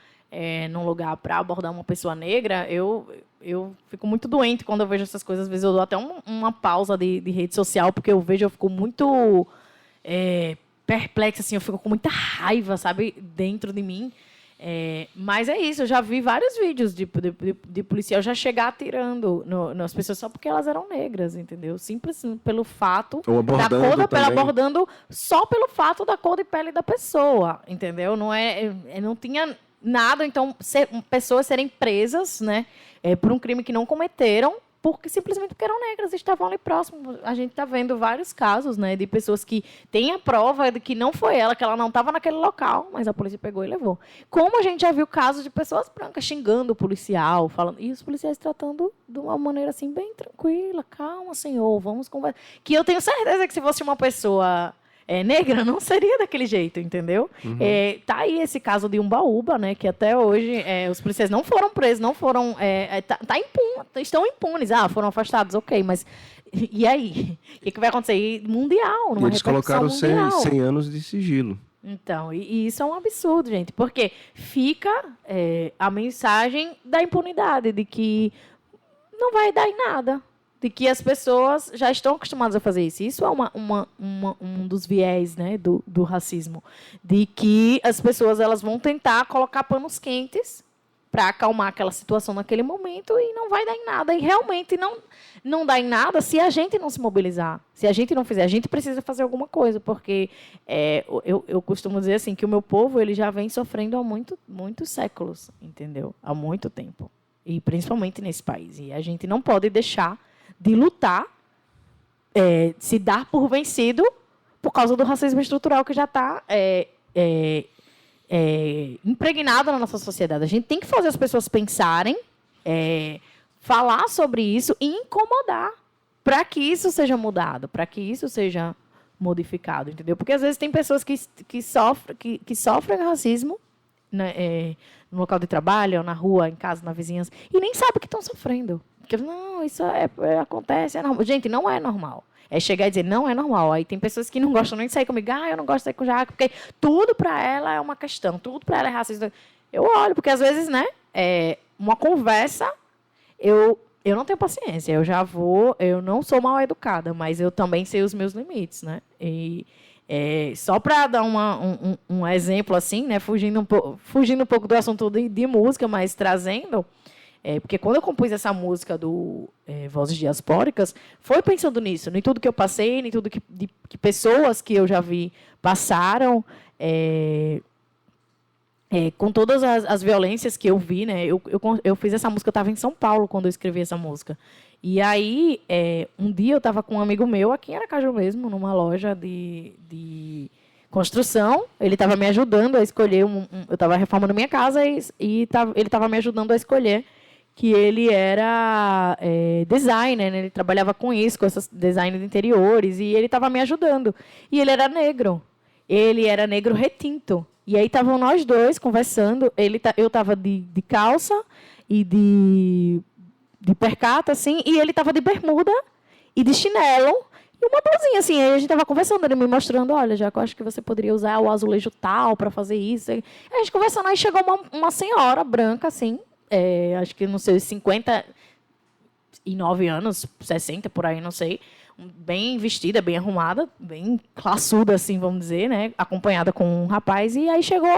num lugar para abordar uma pessoa negra, eu fico muito doente quando eu vejo essas coisas. Às vezes eu dou até uma pausa de rede social, porque eu fico muito perplexa, assim, eu fico com muita raiva, sabe, dentro de mim. Mas é isso, eu já vi vários vídeos de policial já chegar atirando nas pessoas só porque elas eram negras, entendeu? Simples pelo fato Ou da abordando cor da pele, também. abordando só pelo fato da cor de pele da pessoa, entendeu? Não tinha nada, então, pessoas serem presas, né, por um crime que não cometeram, simplesmente porque eram negras e estavam ali próximos. A gente está vendo vários casos, né, de pessoas que têm a prova de que não foi ela, que ela não estava naquele local, mas a polícia pegou e levou. Como a gente já viu casos de pessoas brancas xingando o policial, falando, e os policiais tratando de uma maneira assim bem tranquila, calma, senhor, vamos conversar. Que eu tenho certeza que se fosse uma pessoa negra, não seria daquele jeito, entendeu? Tá aí esse caso de Umbaúba, né, que até hoje os policiais não foram presos, não foram... estão impunes. Foram afastados, ok, mas e aí? O que vai acontecer? Mundial, numa E eles repercussão colocaram 100, mundial. 100 anos de sigilo. Então, e isso é um absurdo, gente, porque fica a mensagem da impunidade, de que não vai dar em nada, de que as pessoas já estão acostumadas a fazer isso. Isso é um dos viés, né, do racismo, de que as pessoas elas vão tentar colocar panos quentes para acalmar aquela situação naquele momento e não vai dar em nada. E realmente não dá em nada se a gente não se mobilizar, se a gente não fizer. A gente precisa fazer alguma coisa, porque eu costumo dizer assim, que o meu povo ele já vem sofrendo há muitos séculos, entendeu? Há muito tempo. E principalmente nesse país. E a gente não pode deixar de lutar, se dar por vencido por causa do racismo estrutural que já está impregnado na nossa sociedade. A gente tem que fazer as pessoas pensarem, falar sobre isso e incomodar para que isso seja mudado, para que isso seja modificado, entendeu? Porque às vezes tem pessoas que sofrem racismo, né, no local de trabalho, ou na rua, em casa, na vizinhança, e nem sabem que estão sofrendo. Porque, não, isso acontece, é normal. Gente, não é normal. É chegar e dizer, não é normal. Aí tem pessoas que não gostam nem de sair comigo. Eu não gosto de sair com o Jaque, porque tudo para ela é uma questão, tudo para ela é racista. Eu olho, porque às vezes, né, uma conversa, eu não tenho paciência. Eu não sou mal educada, mas eu também sei os meus limites, né? E só para dar um exemplo assim, né, fugindo um pouco do assunto de música, mas trazendo... porque quando eu compus essa música do Vozes Diaspóricas, foi pensando nisso, em tudo que eu passei, em tudo que pessoas que eu já vi passaram, com todas as violências que eu vi, né? Eu fiz essa música, eu estava em São Paulo quando eu escrevi essa música. E aí, um dia eu estava com um amigo meu, aqui em Aracaju mesmo, numa loja de construção. Ele estava me ajudando a escolher, eu estava reformando minha casa e ele estava me ajudando a escolher, que ele era designer, né? Ele trabalhava com isso, com esse design de interiores, e ele estava me ajudando. E ele era negro retinto. E aí estavam nós dois conversando, eu estava de calça e de percata, assim, e ele estava de bermuda e de chinelo, e uma blusinha, assim. Aí a gente estava conversando, ele me mostrando, olha, Jaco, acho que você poderia usar o azulejo tal para fazer isso. Aí a gente conversando, aí chegou uma senhora branca, assim, acho que, não sei, 59 anos, 60, por aí, não sei, bem vestida, bem arrumada, bem classuda, assim, vamos dizer, né? Acompanhada com um rapaz, e aí chegou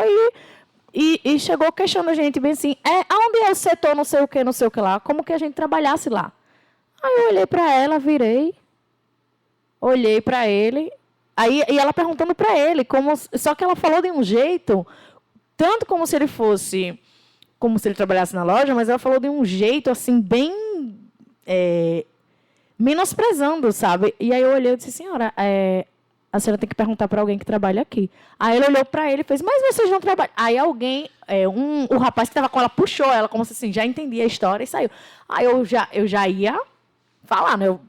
e chegou questionando a gente, bem assim, aonde é o setor não sei o que lá, como que a gente trabalhasse lá? Aí eu olhei para ela, virei, olhei para ele, aí, e ela perguntando para ele, só que ela falou de um jeito, tanto como se ele trabalhasse na loja, mas ela falou de um jeito, assim, bem menosprezando, sabe? E aí eu olhei e disse, senhora, a senhora tem que perguntar para alguém que trabalha aqui. Aí ele olhou para ele e fez, mas vocês não trabalham? Aí alguém, o rapaz que estava com ela, puxou ela, como se assim, já entendia a história e saiu. Aí eu já ia falar, né? Eu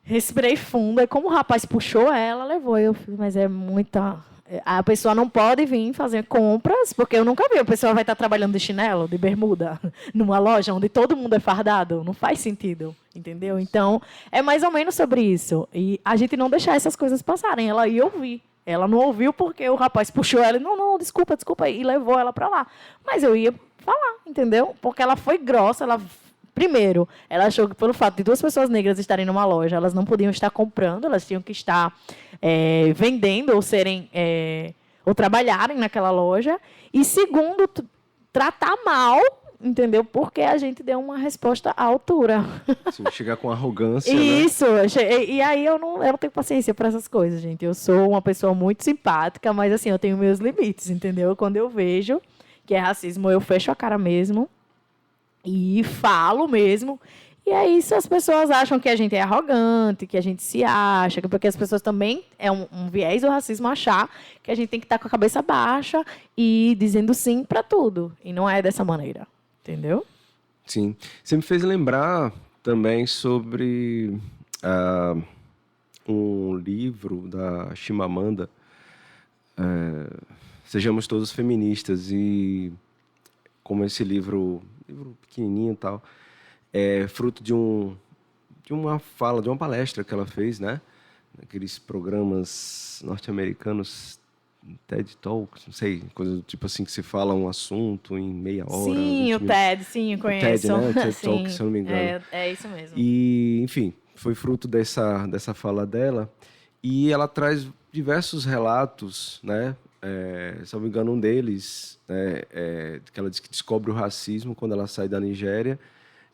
respirei fundo, e como o rapaz puxou ela, levou. Eu falei, mas é muita... A pessoa não pode vir fazer compras, porque eu nunca vi. A pessoa vai estar trabalhando de chinelo, de bermuda, numa loja onde todo mundo é fardado. Não faz sentido, entendeu? Então, é mais ou menos sobre isso. E a gente não deixar essas coisas passarem. Ela ia ouvir. Ela não ouviu porque o rapaz puxou ela e, não, desculpa, e levou ela para lá. Mas eu ia falar, entendeu? Porque ela foi grossa, primeiro, ela achou que pelo fato de duas pessoas negras estarem numa loja, elas não podiam estar comprando, elas tinham que estar vendendo ou serem ou trabalharem naquela loja. E segundo, tratar mal, entendeu? Porque a gente deu uma resposta à altura. Assim, chegar com arrogância, né? Isso. E aí eu não tenho paciência para essas coisas, gente. Eu sou uma pessoa muito simpática, mas assim, eu tenho meus limites, entendeu? Quando eu vejo que é racismo, eu fecho a cara mesmo e falo mesmo. E aí, se as pessoas acham que a gente é arrogante, que a gente se acha, porque as pessoas também, é um viés do racismo achar que a gente tem que estar com a cabeça baixa e dizendo sim para tudo. E não é dessa maneira, entendeu? Sim. Você me fez lembrar também sobre um livro da Chimamanda, Sejamos Todos Feministas, e como esse livro pequenininho e tal, é fruto de uma fala, de uma palestra que ela fez, né? Naqueles programas norte-americanos, TED Talks, não sei, coisa do tipo assim, que se fala um assunto em meia hora. Sim, o TED, sim, eu conheço. O TED, né? O TED Sim, Talk, se eu não me engano. É isso mesmo. E, enfim, foi fruto dessa fala dela. E ela traz diversos relatos, né? Se eu não me engano, um deles, que ela diz que descobre o racismo quando ela sai da Nigéria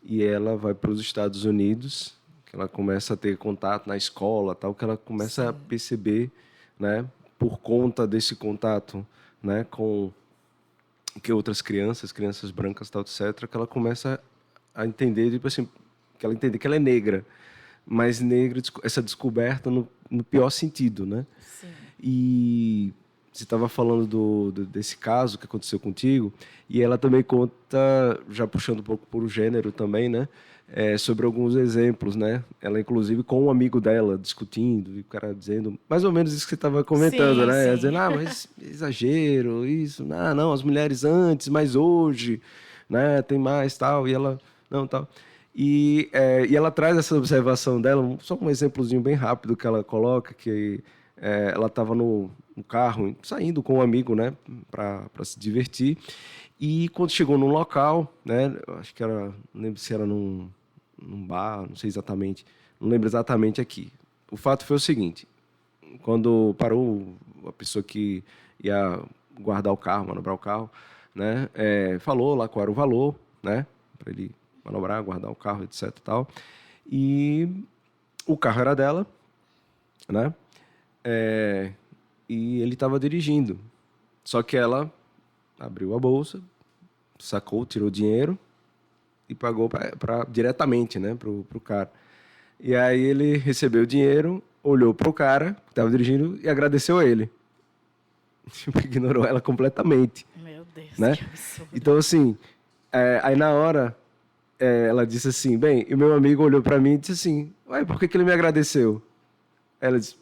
e ela vai para os Estados Unidos, que ela começa a ter contato na escola, tal, que ela começa a perceber, né, por conta desse contato, né, com que outras crianças brancas, tal, etc, que ela começa a entender, tipo assim, que ela entende que ela é negra, mas negra, essa descoberta no pior sentido, né? Sim. E você estava falando desse caso que aconteceu contigo, e ela também conta, já puxando um pouco por o gênero também, né? Sobre alguns exemplos, né? Ela, inclusive, com um amigo dela, discutindo, e o cara dizendo mais ou menos isso que você estava comentando, sim, né? sim. Ela dizendo, mas exagero, isso, não, as mulheres antes, mas hoje, né? Tem mais, tal, e ela, não, tal. E ela traz essa observação dela, só um exemplozinho bem rápido que ela coloca, que ela estava no carro, saindo com um amigo, né, para se divertir, e quando chegou num local, né, acho que era, não lembro se era num bar, não sei exatamente, não lembro exatamente aqui. O fato foi o seguinte, quando parou a pessoa que ia guardar o carro, manobrar o carro, né, falou lá qual era o valor, né, para ele manobrar, guardar o carro, etc e tal, e o carro era dela, né, e ele estava dirigindo. Só que ela abriu a bolsa, sacou, tirou o dinheiro e pagou diretamente, né, pro cara. E aí ele recebeu o dinheiro, olhou pro cara que estava dirigindo e agradeceu a ele. Tipo, ignorou ela completamente. Meu Deus, né? que absurdo. Então, assim, aí na hora ela disse assim, bem, e o meu amigo olhou para mim e disse assim, ué, por que ele me agradeceu? Ela disse,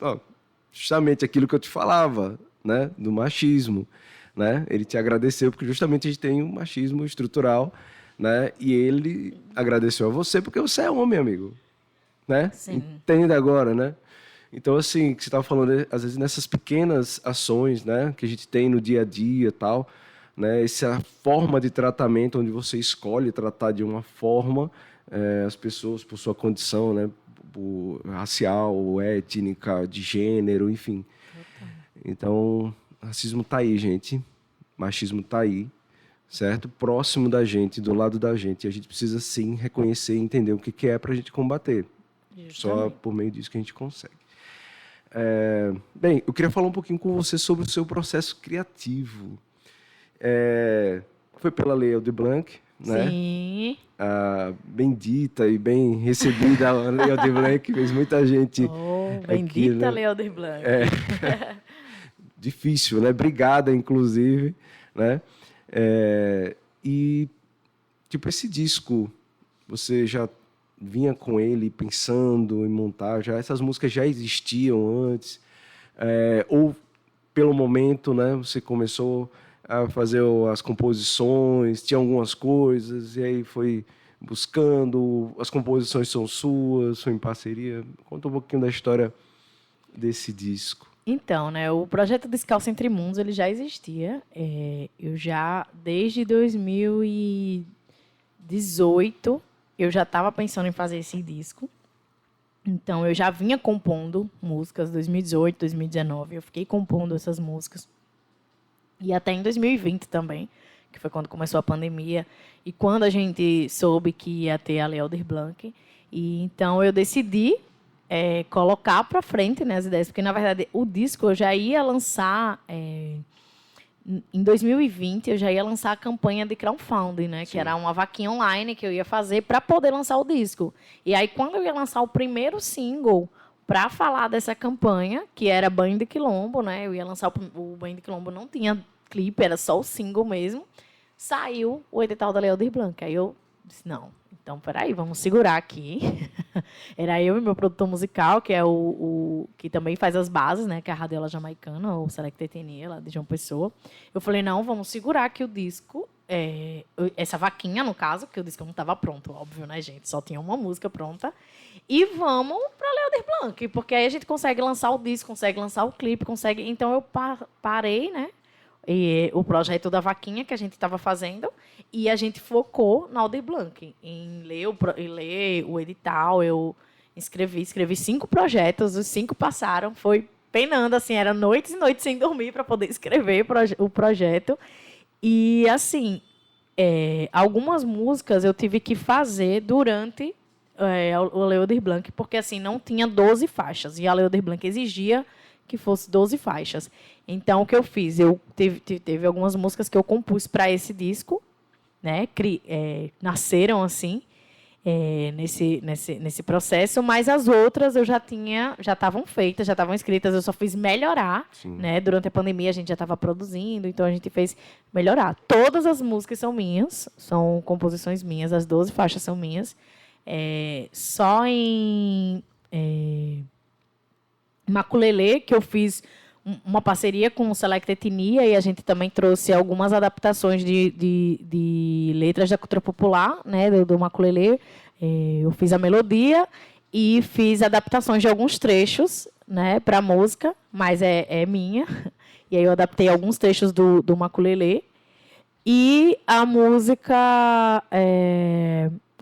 justamente aquilo que eu te falava, né, do machismo, né? Ele te agradeceu porque justamente a gente tem um machismo estrutural, né? E ele agradeceu a você porque você é homem, amigo, né? Sim. Entende agora, né? Então, assim, que você estava falando, às vezes nessas pequenas ações, né, que a gente tem no dia a dia, tal, né? Essa forma de tratamento onde você escolhe tratar de uma forma as pessoas por sua condição, né? Racial, étnica, de gênero, enfim. Então, racismo tá aí, gente. Machismo tá aí, certo? Próximo da gente, do lado da gente. E a gente precisa, sim, reconhecer e entender o que é para a gente combater. Justamente. Só por meio disso que a gente consegue. Bem, eu queria falar um pouquinho com você sobre o seu processo criativo. Foi pela Lei Aldir Blanc, né? Sim. A bendita e bem recebida Lei Aldir Blanc, fez muita gente... Bendita né? Lei Aldir Blanc. Difícil, né? Brigada, inclusive, né? E, tipo, esse disco, você já vinha com ele pensando em montar, essas músicas já existiam antes, ou pelo momento, né? Você começou a fazer as composições, tinha algumas coisas, e aí foi buscando, as composições são suas, são em parceria. Conta um pouquinho da história desse disco. Então, né, o projeto Descalço Entre Mundos, ele já existia. Eu já, desde 2018, eu já estava pensando em fazer esse disco. Então, eu já vinha compondo músicas, 2018, 2019. Eu fiquei compondo essas músicas. E até em 2020 também, que foi quando começou a pandemia, e quando a gente soube que ia ter a Lei Aldir Blanc. E então eu decidi colocar para frente, né, as ideias, porque na verdade o disco eu já ia lançar em 2020, eu já ia lançar a campanha de crowdfunding, né, que era uma vaquinha online que eu ia fazer para poder lançar o disco. E aí quando eu ia lançar o primeiro single para falar dessa campanha, que era Banho de Quilombo, né, eu ia lançar o Banho de Quilombo, não tinha clipe, era só o single mesmo. Saiu o edital da Lei Aldir Blanc. Aí eu disse, não, então, peraí, vamos segurar aqui. Era eu e meu produtor musical, que é o que também faz as bases, né, que é a Radiola Jamaicana, ou Select Etnia, lá de João Pessoa. Eu falei, não, vamos segurar aqui o disco, essa vaquinha, no caso, porque o disco não estava pronto, óbvio, né, gente? Só tinha uma música pronta. E vamos para a Lei Aldir Blanc, porque aí a gente consegue lançar o disco, consegue lançar o clipe, consegue... Então, eu parei, né? E o projeto da vaquinha que a gente estava fazendo, e a gente focou na Aldir Blanc, em ler o edital. Eu escrevi 5 projetos, os 5 passaram, foi penando, assim, era noites e noites sem dormir para poder escrever o projeto. E, assim, algumas músicas eu tive que fazer durante o Lei Aldir Blanc, porque, assim, não tinha 12 faixas, e a Lei Aldir Blanc exigia que fosse 12 faixas. Então, o que eu fiz? Teve algumas músicas que eu compus para esse disco, né? Nasceram assim, nesse processo, mas as outras eu já estavam feitas, já estavam escritas, eu só fiz melhorar, né? Durante a pandemia a gente já estava produzindo, então a gente fez melhorar. Todas as músicas são minhas, são composições minhas, as 12 faixas são minhas. Só em Maculelê, que eu fiz uma parceria com o Select Etnia, e a gente também trouxe algumas adaptações de letras da cultura popular, né, do Maculelê. Eu fiz a melodia e fiz adaptações de alguns trechos, né, para a música, mas é minha. E aí eu adaptei alguns trechos do Maculelê. E a música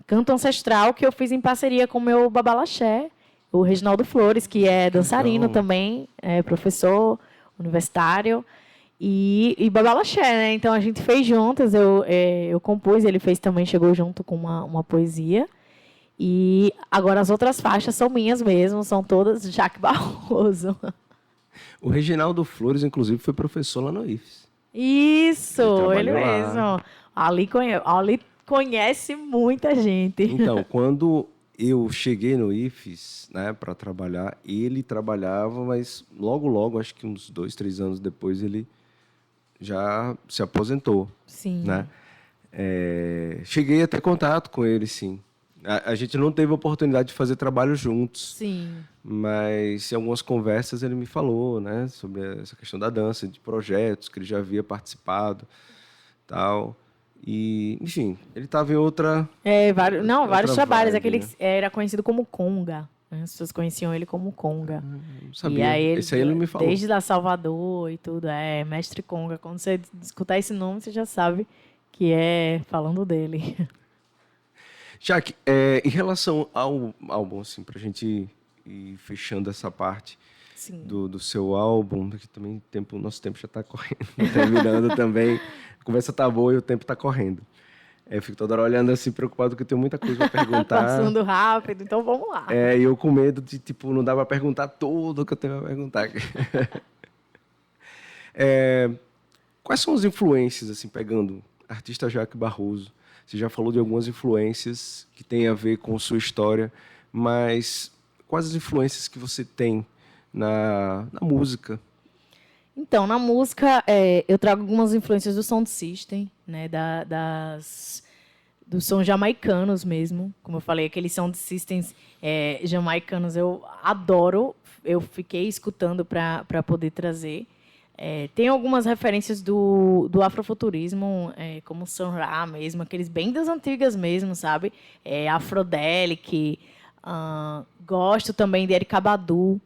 Canto Ancestral, que eu fiz em parceria com o meu babalaxé, o Reginaldo Flores, que é dançarino também, professor universitário, e babalaxé, né? Então, a gente fez juntas, eu compus, ele fez também, chegou junto com uma poesia. E agora as outras faixas são minhas mesmo, são todas Jaque Barroso. O Reginaldo Flores, inclusive, foi professor lá no IFES. Isso, ele mesmo. Ali conhece muita gente. Então, quando eu cheguei no IFES, né, para trabalhar, ele trabalhava, mas logo, acho que uns 2, 3 anos depois, ele já se aposentou. Sim. Né? Cheguei a ter contato com ele, sim. A gente não teve oportunidade de fazer trabalho juntos. Sim. Mas em algumas conversas ele me falou, né, sobre essa questão da dança, de projetos que ele já havia participado, tal. E, enfim, ele estava em outra... vários trabalhos. Vibe, Aquele né? Era conhecido como Conga. As pessoas conheciam ele como Conga. Não sabia. E aí Esse aí ele me falou. Desde lá Salvador e tudo. Mestre Conga. Quando você escutar esse nome, você já sabe que é falando dele. Jaque, em relação ao álbum, assim, para a gente ir fechando essa parte do seu álbum, que também nosso tempo já está correndo, terminando também. A conversa tá boa e o tempo está correndo. Eu fico toda hora olhando assim, preocupado, porque eu tenho muita coisa para perguntar. Passando rápido, então vamos lá. E eu com medo de, não dar para perguntar tudo que eu tenho para perguntar. Quais são as influências, assim, pegando artista Jaque Barroso? Você já falou de algumas influências que têm a ver com sua história, mas quais as influências que você tem na música? Então, na música, eu trago algumas influências do Sound System, né, dos sons jamaicanos mesmo. Como eu falei, aqueles Sound Systems jamaicanos eu adoro. Eu fiquei escutando para poder trazer. Tem algumas referências do afrofuturismo, como Sun Ra mesmo, aqueles bem das antigas mesmo, sabe? Afrodelic. Gosto também de Erykah Badu.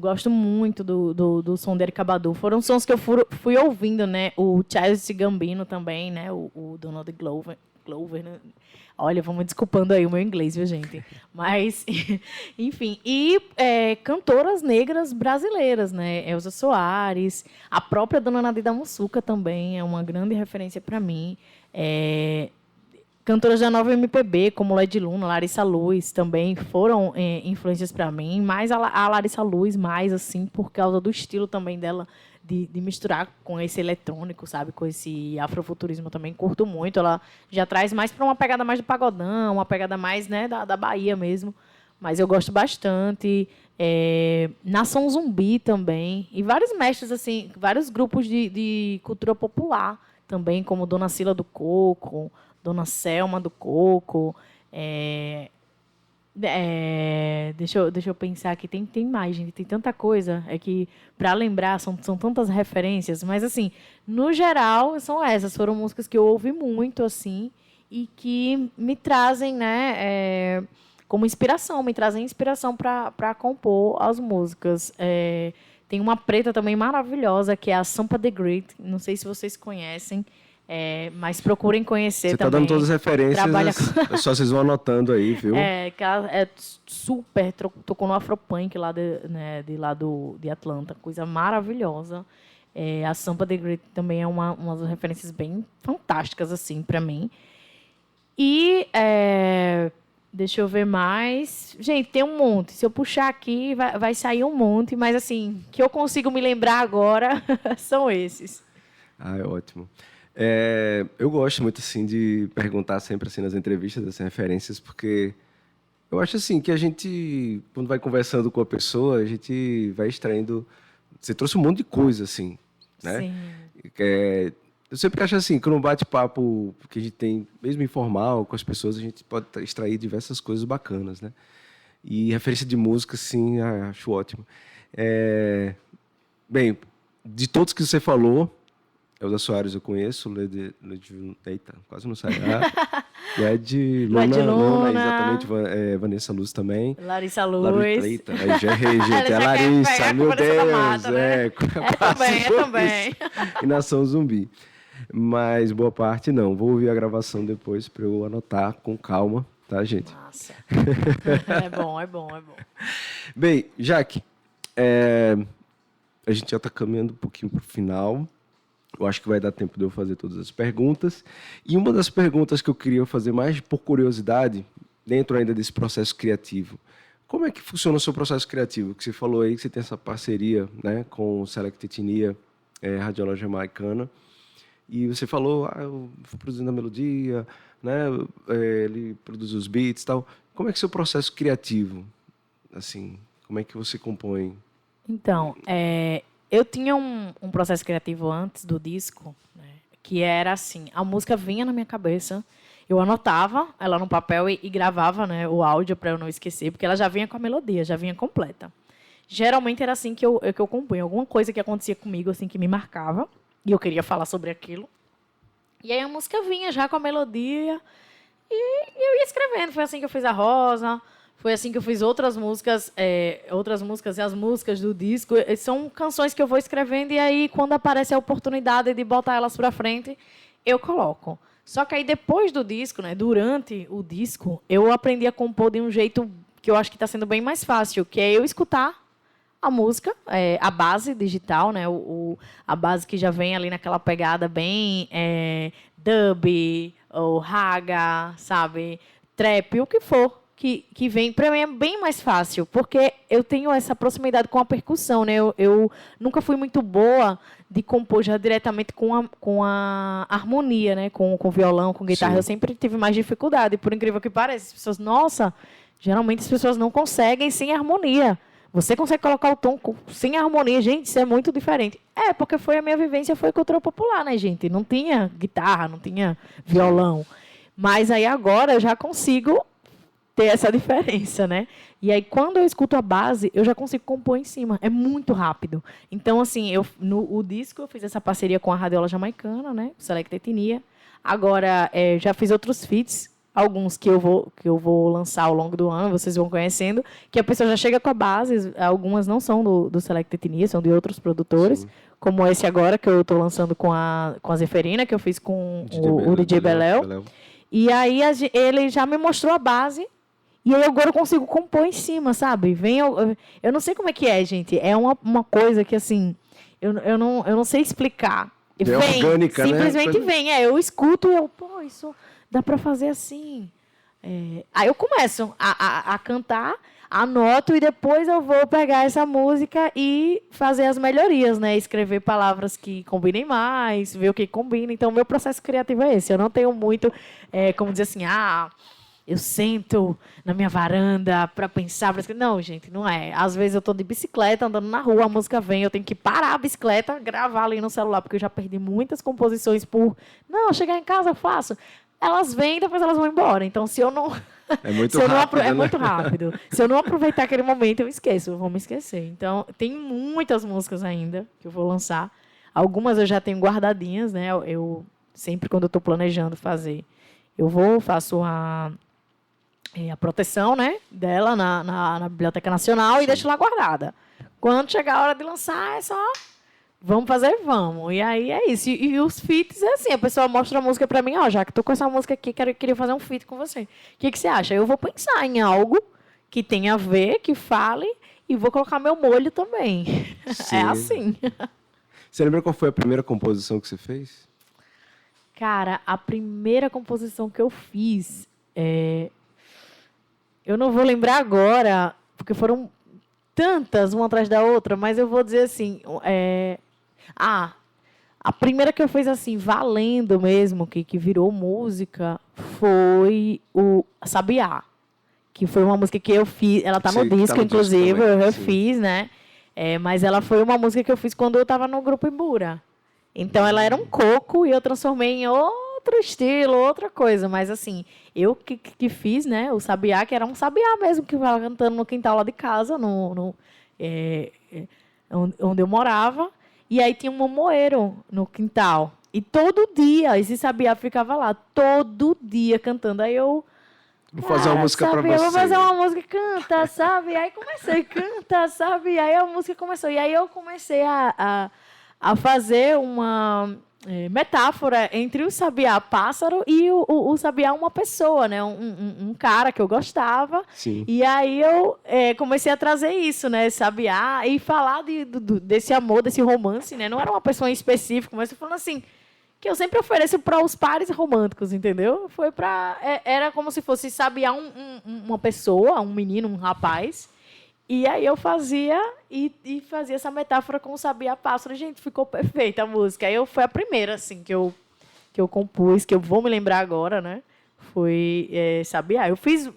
Gosto muito do som de Erykah Badu. Foram sons que eu fui ouvindo, né? O Childish Gambino também, né? O Donald Glover. Clover, né? Olha, vamos desculpando aí o meu inglês, viu, gente? Mas, enfim. E cantoras negras brasileiras, né? Elza Soares, a própria Dona Nadida Mussuca também é uma grande referência para mim. Cantoras da nova MPB, como Led Luna, Larissa Luz, também foram influências para mim. Mais a Larissa Luz, mais assim, por causa do estilo também dela, de misturar com esse eletrônico, sabe? Com esse afrofuturismo também, curto muito. Ela já traz mais para uma pegada mais do pagodão, uma pegada mais, né, da Bahia mesmo. Mas eu gosto bastante. Nação Zumbi também. E vários mestres, assim, vários grupos de cultura popular também, como Dona Cila do Coco, Dona Selma do Coco. Deixa eu pensar aqui, tem mais, gente, tem tanta coisa, que para lembrar são tantas referências, mas assim, no geral, foram músicas que eu ouvi muito, assim, e que me trazem, né, como inspiração, para compor as músicas. Tem uma preta também maravilhosa, que é a Sampa the Great, não sei se vocês conhecem, mas procurem conhecer Você também. Você está dando todas as referências, só vocês vão anotando aí, viu? Que ela super, tocou no Afropunk lá de Atlanta, coisa maravilhosa. A Sampa the Great também é uma das referências bem fantásticas, assim, para mim. E deixa eu ver mais. Gente, tem um monte. Se eu puxar aqui, vai sair um monte, mas assim, que eu consigo me lembrar agora são esses. É ótimo. Eu gosto muito assim de perguntar sempre assim nas entrevistas essas referências, porque eu acho assim que a gente, quando vai conversando com a pessoa, a gente vai extraindo. Você trouxe um monte de coisa assim, né? Sim. Eu sempre acho assim que no bate-papo que a gente tem, mesmo informal com as pessoas, a gente pode extrair diversas coisas bacanas, né? E referência de música, assim, acho ótimo. Bem, de todos que você falou, Elza Soares eu conheço, eita, quase não sai. Led Luna, exatamente, Vanessa Luz também. Larissa Luz. Eita, gente, a Larissa, meu Deus. Né? Também. E Nação Zumbi. Mas boa parte não. Vou ouvir a gravação depois para eu anotar com calma, tá, gente? Nossa. É bom. Bem, Jaque, a gente já está caminhando um pouquinho para o final. Eu acho que vai dar tempo de eu fazer todas as perguntas. E uma das perguntas que eu queria fazer mais por curiosidade, dentro ainda desse processo criativo, como é que funciona o seu processo criativo? Que você falou aí que você tem essa parceria, né, com o Select Etnia, radióloga jamaicana, e você falou, eu fui produzindo a melodia, né, ele produz os beats e tal. Como é que é o seu processo criativo? Assim, como é que você compõe? Então, eu tinha um processo criativo antes do disco, né, que era assim, a música vinha na minha cabeça, eu anotava ela no papel e gravava, né, o áudio para eu não esquecer, porque ela já vinha com a melodia, já vinha completa. Geralmente era assim que eu compunha, alguma coisa que acontecia comigo, assim, que me marcava, e eu queria falar sobre aquilo. E aí a música vinha já com a melodia e eu ia escrevendo. Foi assim que eu fiz a Rosa, foi assim que eu fiz outras músicas e as músicas do disco. São canções que eu vou escrevendo e aí, quando aparece a oportunidade de botar elas para frente, eu coloco. Só que aí, depois do disco, né, durante o disco, eu aprendi a compor de um jeito que eu acho que está sendo bem mais fácil, que é eu escutar a música, a base digital, né, a base que já vem ali naquela pegada bem dub, ou raga, sabe, trap, o que for. Que vem, para mim é bem mais fácil, porque eu tenho essa proximidade com a percussão, né? Eu nunca fui muito boa de compor já diretamente com a harmonia, né? Com violão, com guitarra. Sim. Eu sempre tive mais dificuldade, por incrível que pareça. As pessoas, geralmente as pessoas não conseguem sem harmonia. Você consegue colocar o tom sem harmonia, gente, isso é muito diferente. Porque foi a minha vivência, foi cultura popular, né, gente? Não tinha guitarra, não tinha violão. Mas aí agora eu já consigo ter essa diferença, né? E aí, quando eu escuto a base, eu já consigo compor em cima. É muito rápido. Então, assim, no disco eu fiz essa parceria com a radiola jamaicana, né? O Select Etnia. Agora, já fiz outros feats, alguns que eu vou lançar ao longo do ano, vocês vão conhecendo, que a pessoa já chega com a base, algumas não são do Select Etnia, são de outros produtores, sim, como esse agora, que eu estou lançando com a Zeferina, que eu fiz com o DJ Beléu. E aí ele já me mostrou a base. E aí agora eu consigo compor em cima, sabe? Eu não sei como é que é, gente. É uma coisa que, assim, eu não sei explicar. É orgânica, né? Simplesmente vem. Eu escuto e pô, isso dá para fazer assim. Aí eu começo a cantar, anoto e depois eu vou pegar essa música e fazer as melhorias, né? Escrever palavras que combinem mais, ver o que combina. Então, o meu processo criativo é esse. Eu não tenho muito, como dizer assim, eu sento na minha varanda para pensar. Não, gente, não é. Às vezes eu estou de bicicleta, andando na rua, a música vem, eu tenho que parar a bicicleta, gravar ali no celular, porque eu já perdi muitas composições por... Não, chegar em casa eu faço. Elas vêm e depois elas vão embora. Então, se eu não... É muito rápido, é muito rápido. Se eu não aproveitar aquele momento, eu esqueço. Eu vou me esquecer. Então, tem muitas músicas ainda que eu vou lançar. Algumas eu já tenho guardadinhas, né? Eu sempre, quando eu estou planejando fazer, faço a proteção, né, dela na Biblioteca Nacional e deixo lá guardada. Quando chegar a hora de lançar, é só... Vamos fazer, vamos. E aí é isso. E os feats é assim, a pessoa mostra a música pra mim, já que tô com essa música aqui, queria fazer um feat com você. O que você acha? Eu vou pensar em algo que tenha a ver, que fale, e vou colocar meu molho também. Sim. É assim. Você lembra qual foi a primeira composição que você fez? Cara, a primeira composição que eu fiz... Eu não vou lembrar agora, porque foram tantas, uma atrás da outra, mas eu vou dizer assim... A primeira que eu fiz assim, valendo mesmo, que virou música, foi o Sabiá. Que foi uma música que eu fiz, ela tá no disco, inclusive, eu refiz, né? Mas ela foi uma música que eu fiz quando eu estava no Grupo Ibura. Então, ela era um coco e eu transformei em outro estilo, outra coisa. Mas, assim, eu que fiz, né, o Sabiá, que era um Sabiá mesmo, que estava cantando no quintal lá de casa, onde eu morava. E aí tinha um mamoeiro no quintal. E todo dia, esse Sabiá ficava lá, todo dia cantando. Aí eu... Vou fazer uma música para você. Vou fazer uma música, canta, sabe? Aí comecei, canta, sabe? Aí a música começou. E aí eu comecei a fazer uma metáfora entre o Sabiá pássaro e o Sabiá uma pessoa, né? Um cara que eu gostava. Sim. E aí eu comecei a trazer isso, né? Sabiá e falar desse amor, desse romance, né? Não era uma pessoa em específico, mas eu falando assim, que eu sempre ofereço para os pares românticos, entendeu? Era como se fosse Sabiá uma pessoa, um menino, um rapaz. E aí eu fazia fazia essa metáfora com o Sabiá pássaro. Gente, ficou perfeita a música. Aí foi a primeira, assim, que eu compus, que eu vou me lembrar agora, né? Foi Sabiá. Eu fiz...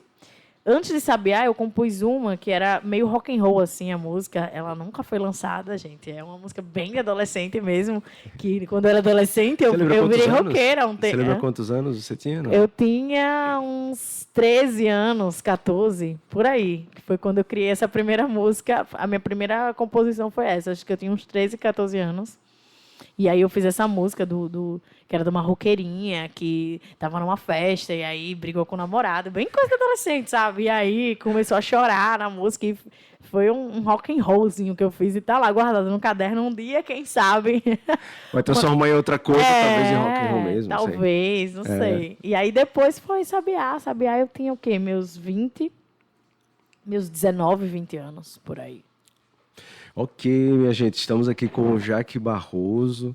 Antes de Sabiá, eu compus uma que era meio rock and roll, assim, a música. Ela nunca foi lançada, gente. É uma música bem de adolescente mesmo. Que quando eu era adolescente, eu virei roqueira. Você lembra quantos anos você tinha? Não? Eu tinha uns 13 anos, 14, por aí. Que foi quando eu criei essa primeira música. A minha primeira composição foi essa. Acho que eu tinha uns 13, 14 anos. E aí eu fiz essa música que era de uma roqueirinha que tava numa festa e aí brigou com o namorado, bem coisa de adolescente, sabe? E aí começou a chorar na música e foi um rock and rollzinho que eu fiz e tá lá guardado no caderno um dia, quem sabe. Vai transformar em outra coisa, talvez em rock and roll mesmo. Talvez, não sei. E aí depois foi Sabiá. Sabiá eu tinha o quê? Meus 19, 20 anos, por aí. Ok, minha gente, estamos aqui com o Jaque Barroso,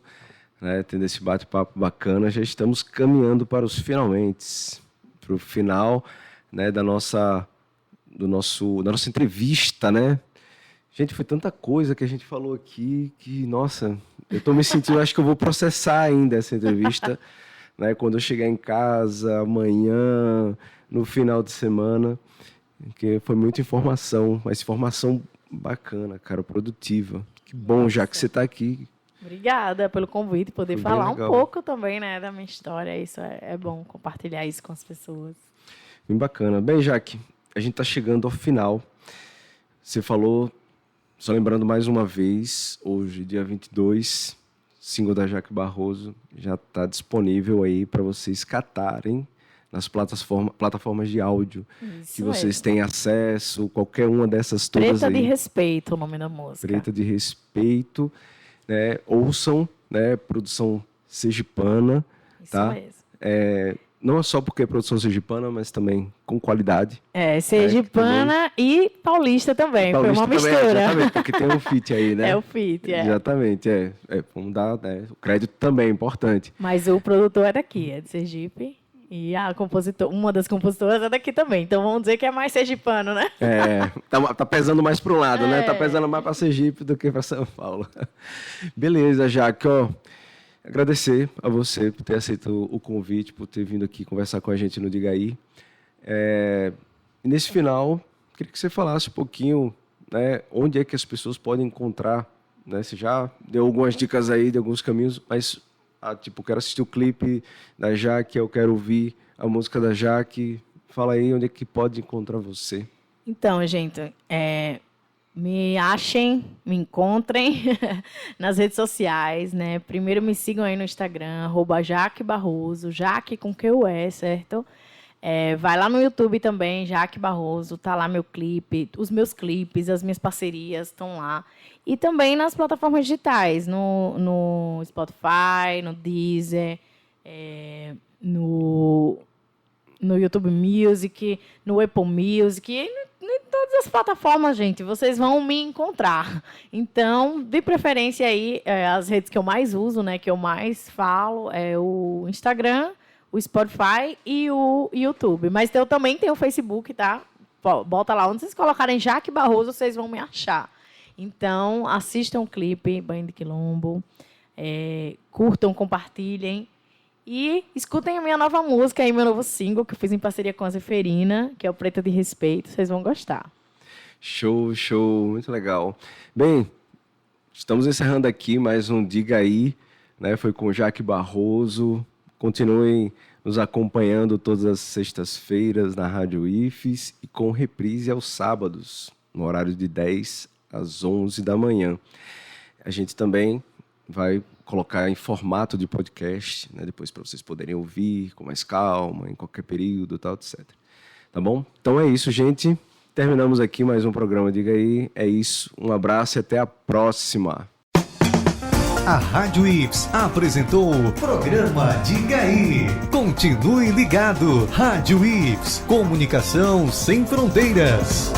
né, tendo esse bate-papo bacana. Já estamos caminhando para os finalmente, para o final, né, da nossa entrevista, né? Gente, foi tanta coisa que a gente falou aqui que, nossa, eu estou me sentindo, acho que eu vou processar ainda essa entrevista, né, quando eu chegar em casa, amanhã, no final de semana, porque foi muita informação, mas informação bacana, cara, produtiva. Que bom, já que você está aqui. Obrigada pelo convite, poder Foi falar um legal. pouco também, né, da minha história. Isso é bom, compartilhar isso com as pessoas. Bem bacana. Bem, Jaque, a gente está chegando ao final. Você falou, só lembrando mais uma vez, hoje, dia 22, single da Jaque Barroso, já está disponível aí para vocês catarem nas plataformas de áudio, Isso que vocês têm acesso, qualquer uma dessas todas Preta aí. de Respeito, o nome da música. Preta de Respeito, né? Ouçam, né? Produção sergipana, Isso tá? mesmo. não é só porque é produção sergipana, mas também com qualidade. Sergipana e paulista também, Paulista foi uma também, mistura. exatamente, porque tem um feat aí, né? É o feat, Exatamente, vamos dar, né? O crédito também é importante. Mas o produtor é daqui, é de Sergipe. E uma das compositoras é daqui também. Então vamos dizer que é mais sergipano, né? Tá pesando mais para um lado, né? Tá pesando mais para Sergipe do que para São Paulo. Beleza, Jaque, agradecer a você por ter aceito o convite, por ter vindo aqui conversar com a gente no Diga Aí. E nesse final, queria que você falasse um pouquinho, né, onde é que as pessoas podem encontrar, né? Você já deu algumas dicas aí de alguns caminhos, mas quero assistir o clipe da Jaque, eu quero ouvir a música da Jaque. Fala aí onde é que pode encontrar você. Então, gente, me achem, me encontrem nas redes sociais, né? Primeiro me sigam aí no Instagram, @JaqueBarroso, Jaque com QE, certo? Vai lá no YouTube também, Jaque Barroso, tá lá meu clipe, os meus clipes, as minhas parcerias estão lá. E também nas plataformas digitais, no Spotify, no Deezer, no YouTube Music, no Apple Music, e em todas as plataformas, gente, vocês vão me encontrar. Então, de preferência aí, as redes que eu mais uso, né, que eu mais falo, é o Instagram, o Spotify e o YouTube. Mas eu também tenho o Facebook, tá? Bota lá, onde vocês colocarem Jaque Barroso, vocês vão me achar. Então, assistam o clipe Banho de Quilombo, curtam, compartilhem e escutem a minha nova música, aí, meu novo single, que eu fiz em parceria com a Zeferina, que é o Preta de Respeito. Vocês vão gostar. Show, muito legal. Bem, estamos encerrando aqui mais um Diga Aí, né? Foi com Jaque Barroso. Continuem nos acompanhando todas as sextas-feiras na Rádio IFES e com reprise aos sábados, no horário de 10 às 11 da manhã. A gente também vai colocar em formato de podcast, né, depois para vocês poderem ouvir com mais calma, em qualquer período, tal, etc. Tá bom? Então é isso, gente. Terminamos aqui mais um programa Diga Aí. É isso. Um abraço e até a próxima. A Rádio IFES apresentou o programa Diga Aí. Continue ligado. Rádio IFES. Comunicação sem fronteiras.